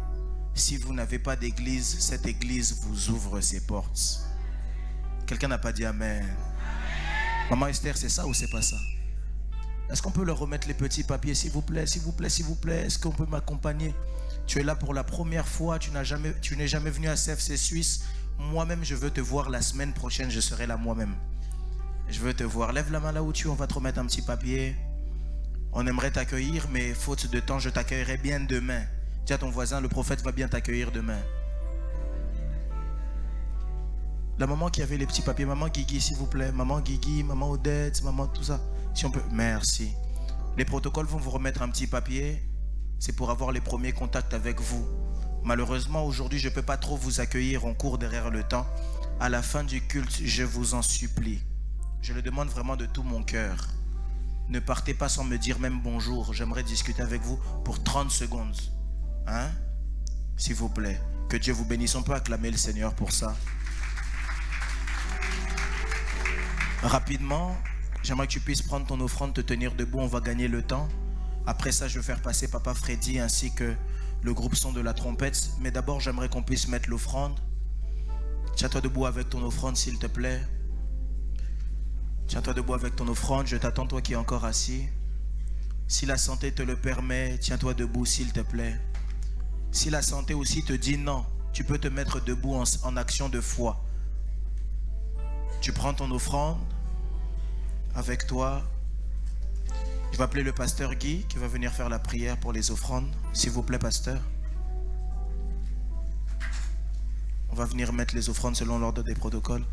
Si vous n'avez pas d'église, cette église vous ouvre ses portes. Quelqu'un n'a pas dit amen. Maman Esther, c'est ça ou c'est pas ça? Est-ce qu'on peut leur remettre les petits papiers, s'il vous plaît, s'il vous plaît, s'il vous plaît? Est-ce qu'on peut m'accompagner? Tu es là pour la première fois, tu n'es jamais venu à CFC Suisse. Moi-même, je veux te voir la semaine prochaine, je serai là moi-même. Je veux te voir. Lève la main là où tu es, on va te remettre un petit papier. On aimerait t'accueillir, mais faute de temps, je t'accueillerai bien demain. Dis à ton voisin, le prophète va bien t'accueillir demain. La maman qui avait les petits papiers, maman Guigui, s'il vous plaît. Maman Guigui, maman Odette, maman tout ça. Si on peut, merci. Les protocoles vont vous remettre un petit papier. C'est pour avoir les premiers contacts avec vous. Malheureusement, aujourd'hui, je ne peux pas trop vous accueillir. On court derrière le temps. À la fin du culte, je vous en supplie. Je le demande vraiment de tout mon cœur. Ne partez pas sans me dire même bonjour. J'aimerais discuter avec vous pour 30 secondes. Hein? S'il vous plaît. Que Dieu vous bénisse. On peut acclamer le Seigneur pour ça. Rapidement, j'aimerais que tu puisses prendre ton offrande, te tenir debout. On va gagner le temps. Après ça, je vais faire passer Papa Freddy ainsi que le groupe son de la trompette. Mais d'abord, j'aimerais qu'on puisse mettre l'offrande. Tiens-toi debout avec ton offrande, s'il te plaît. Tiens-toi debout avec ton offrande. Je t'attends, toi qui es encore assis. Si la santé te le permet, tiens-toi debout, s'il te plaît. Si la santé aussi te dit non, tu peux te mettre debout en action de foi. Tu prends ton offrande avec toi. Je vais appeler le pasteur Guy qui va venir faire la prière pour les offrandes. S'il vous plaît, pasteur. On va venir mettre les offrandes selon l'ordre des protocoles.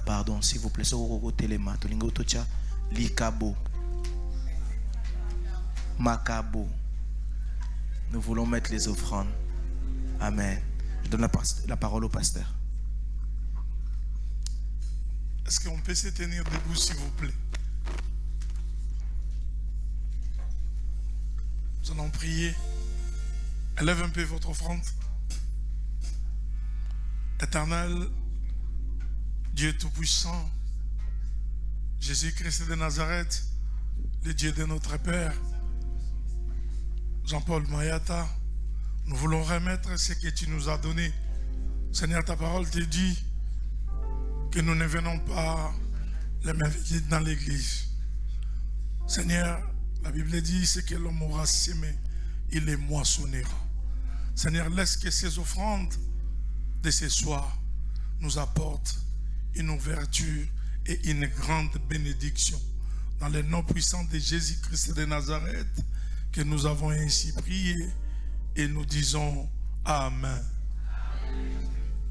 Pardon, s'il vous plaît. Likabo. Makabo. Nous voulons mettre les offrandes. Amen. Je donne la parole au pasteur. Est-ce qu'on peut se tenir debout, s'il vous plaît? Nous allons prier. Élève un peu votre offrande. Éternel, Dieu Tout-Puissant, Jésus-Christ de Nazareth, le Dieu de notre Père, Jean-Paul Mayata, nous voulons remettre ce que tu nous as donné. Seigneur, ta parole te dit que nous ne venons pas les mains vides dans l'église. Seigneur, la Bible dit ce que l'homme aura sémé, il les moissonnera. Seigneur, laisse que ces offrandes de ce soir nous apportent une ouverture et une grande bénédiction. Dans le nom puissant de Jésus-Christ de Nazareth, que nous avons ainsi prié et nous disons Amen.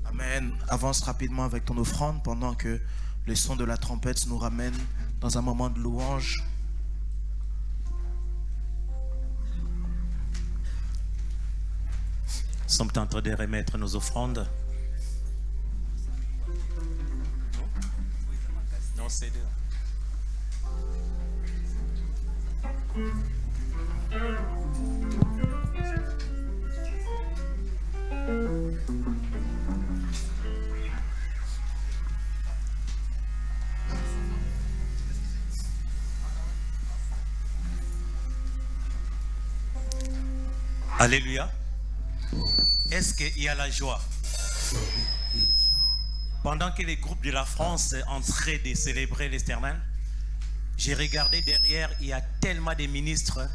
Amen. Avance rapidement avec ton offrande pendant que le son de la trompette nous ramène dans un moment de louange. Nous sommes en train de remettre nos offrandes. Non, c'est deux. Alléluia. Est-ce qu'il y a la joie? Pendant que les groupes de la France entraient de célébrer l'Éternel, j'ai regardé derrière, il y a tellement de ministres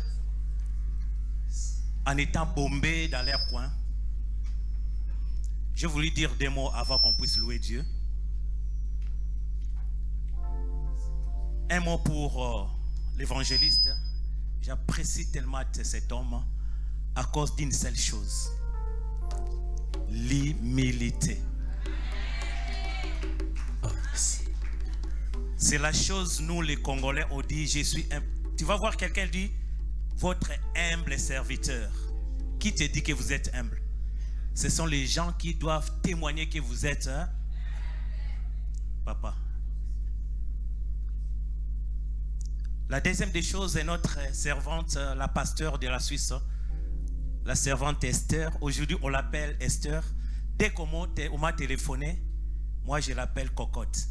en étant bombés dans leur coin. Je voulais dire des mots avant qu'on puisse louer Dieu. Un mot pour l'évangéliste. J'apprécie tellement cet homme à cause d'une seule chose. L'humilité. C'est la chose, nous les Congolais, on dit, je suis humble. Tu vas voir quelqu'un dit, votre humble serviteur. Qui te dit que vous êtes humble? Ce sont les gens qui doivent témoigner que vous êtes papa. La deuxième des choses est notre servante, la pasteur de la Suisse, la servante Esther. Aujourd'hui, on l'appelle Esther. Dès qu'on m'a téléphoné, moi je l'appelle Cocotte.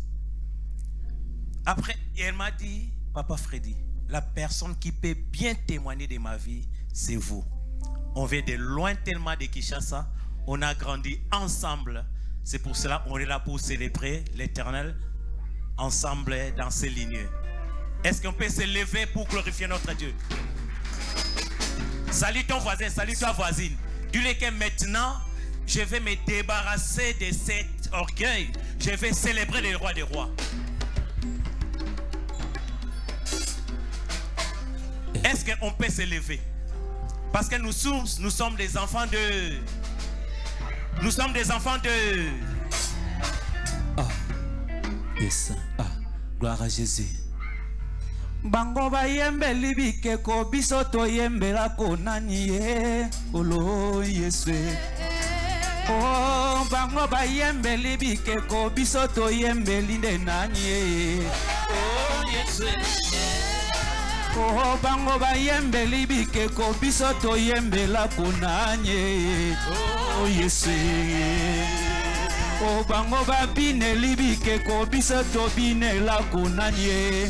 Après, elle m'a dit, Papa Freddy, la personne qui peut bien témoigner de ma vie, c'est vous. On vient de loin tellement de Kinshasa, on a grandi ensemble. C'est pour cela qu'on est là pour célébrer l'Éternel ensemble dans ces lignes. Est-ce qu'on peut se lever pour glorifier notre Dieu? Salut ton voisin, salut ta voisine. Dis-lui que maintenant, je vais me débarrasser de cet orgueil. Je vais célébrer le roi des rois. Est-ce qu'on peut se lever? Parce que nous sommes des enfants de... Nous sommes des enfants de... Ah, yes. Ah, gloire à Jésus. Bango ba yembe libike ko bisoto yembe la konani ye olo yeswe. Oh, bango ba yembe libike ko bisoto yembe linde nani ye. Oh yeswe. Oh, bango ba yembe libike ko bisoto yembe la konani. Oh yeswe. Oh, bango ba bine libike ko bisoto bine la konani.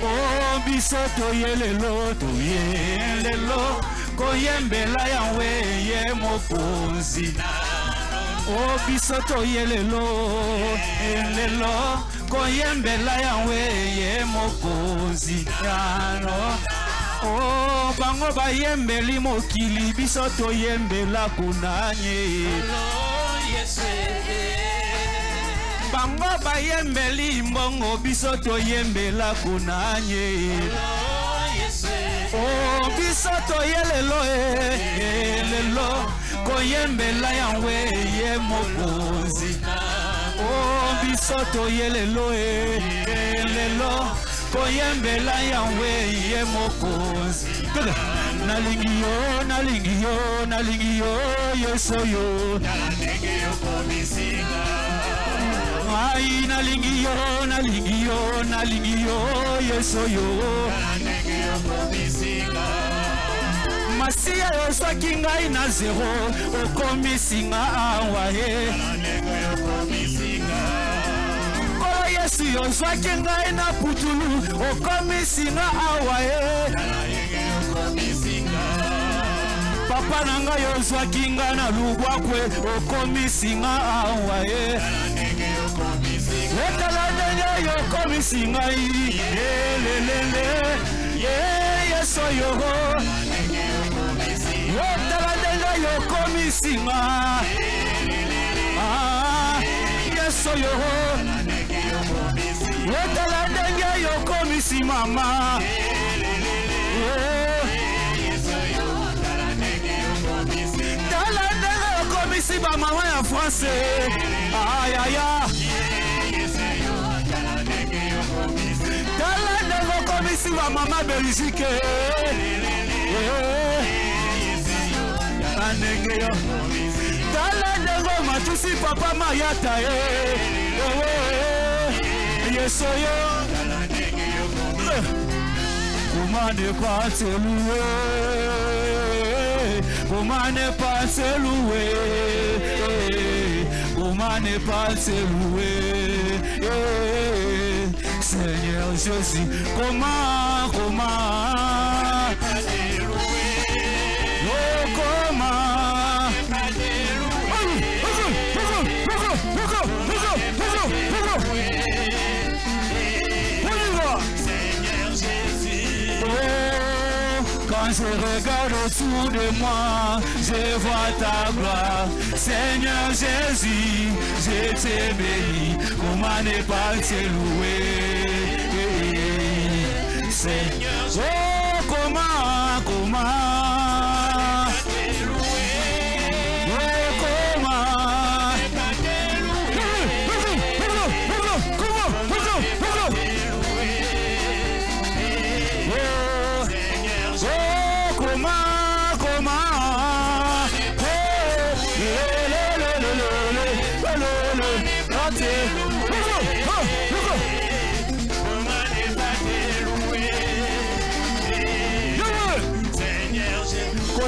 Oh, bisoto yelelo to yelelo koyembela yawe ye mokonzi. Oh, bisoto yelelo yelelo koyembela yawe ye mokonzi. Oh, bango ba yembeli mokili bisoto yembela kunanye. Bango ba yembeli mbongo bisoto yembela kunanye. Oh, bisoto yelelo yelelo koyembela yawe ye mokonzi. Oh, bisoto yelelo yelelo koyembela yawe ye mokonzi. Nalingi yo yesoyo. Ai nalingi yo yesoyo. Masia yo swaki ngai na zero okomisinga awa ye. Kolo Yesu yo swaki ngai na putulu okomisinga awa ye. Papa nanga yo swaki ngai na lubwakwe okomisinga awa ye. Wetala yo komisinga lelele yeso yo. Wetala yo komisinga yeso yo. Wetala yo komisi mama. Tala yo komisi ba mama ya France. Ay ay ay. Komisi wa mama Belgique. Anenge yo. Tala dengo matusi papa mayata yeso yo. Kumane pas loué. Kumane pas loué. Kumane pas loué. Seigneur Jésus, comment je regarde autour de moi, je vois ta gloire. Seigneur Jésus, je te bénis. Comment ne pas te louer? Seigneur, oh comment, comment,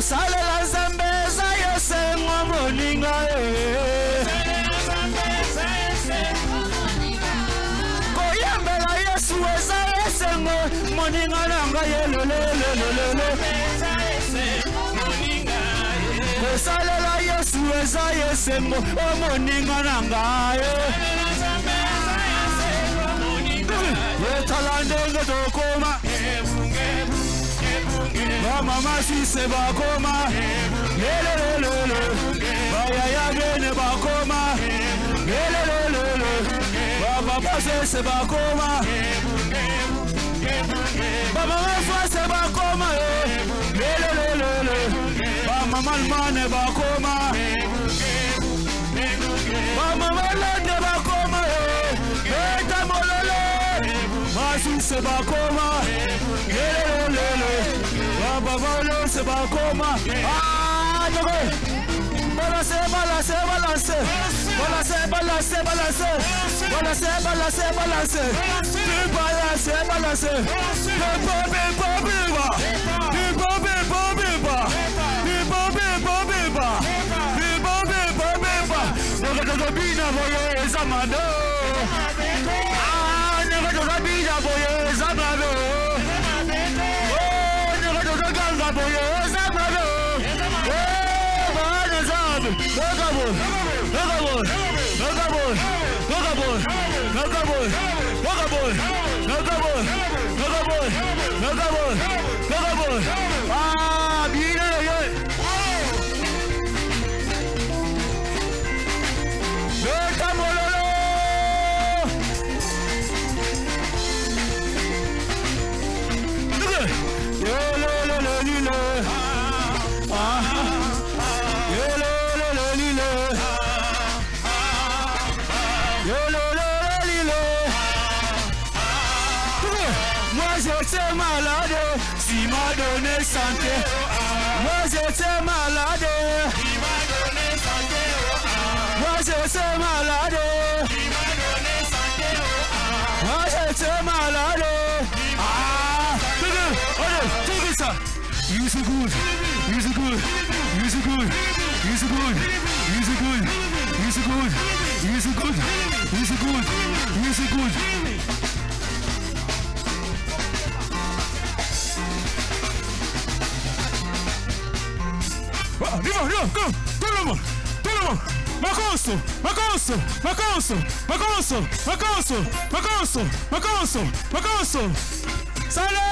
Salela zambeza yose ngomoninga koyembela Yesu eza yese ngomoninga nanga yelelelelele kosalela Yesu eza yese ngomoninga nanga yetalande tokoma Mama si se bakoma, lelelelele, bayaya bene bakoma, lelelelele, baba se bakoma, baba se bakoma, lelelelele, mama mane bakoma, mama lande bakoma, eta molele, masi se bakoma, lelelelele. Baba se va como ah no balance balance balance balance balance balance balance balance balance balance balance Ah, bien, j'étais malade, s'il m'a donné santé. Moi j'étais malade, il m'a donné santé. Moi j'étais malade, il m'a donné santé. Moi j'étais malade. Ah, tout ça. You so good, you so good, you so good, you so good, you so good, you so good, you so good, you so good, you so good. Viva, go, tout le monde, Makonso, Salah,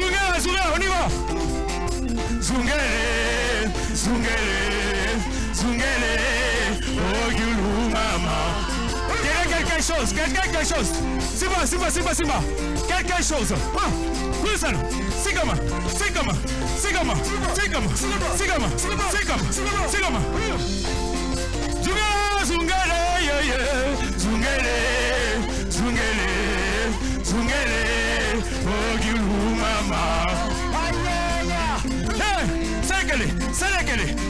Zungele, on y va. Zungele, oh you mama. Quelque chose. Simba. Quelque chose. Listen. Sigama. Zungele, oh you mama. Hey, Selekele.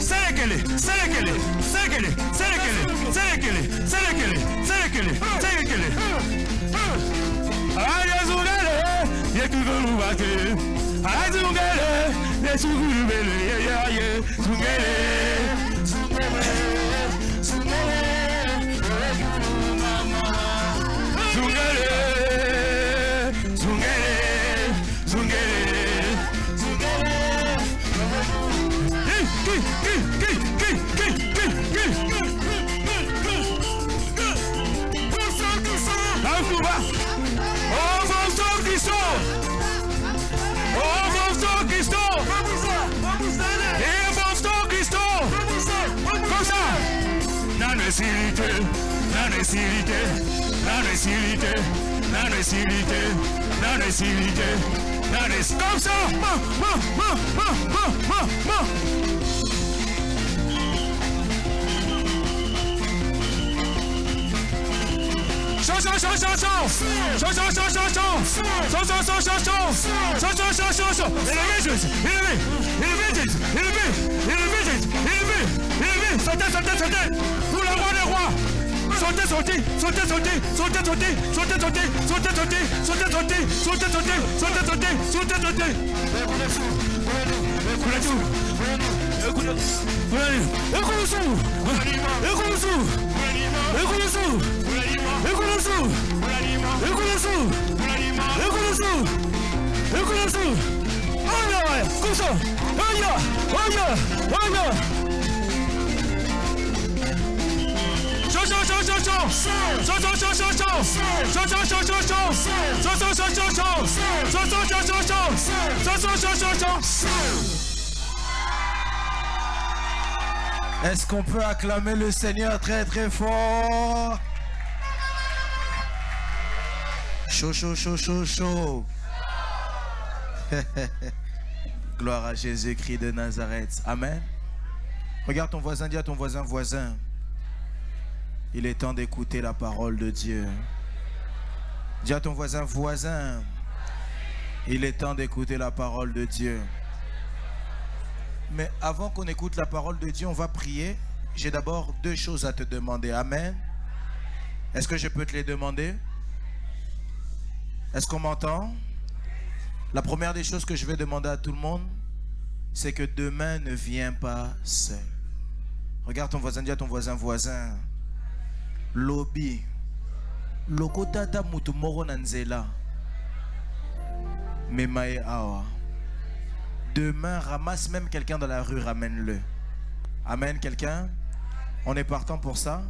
Comme ça. Pour la roi des rois. Sautez. Est-ce qu'on peut acclamer le Seigneur très très fort? Chaud. Gloire à Jésus-Christ de Nazareth. Amen. Regarde ton voisin, dis à ton voisin. Il est temps d'écouter la parole de Dieu. Dis à ton voisin, il est temps d'écouter la parole de Dieu. Mais avant qu'on écoute la parole de Dieu, on va prier. J'ai d'abord 2 choses à te demander. Amen. Est-ce que je peux te les demander? Est-ce qu'on m'entend? La première des choses que je vais demander à tout le monde, c'est que demain ne vient pas seul. Regarde ton voisin, dis à ton voisin. Lobby. Lokotata mutu moro nanzela. Memae awa. Demain, ramasse même quelqu'un dans la rue, ramène-le. Amen, quelqu'un? On est partant pour ça?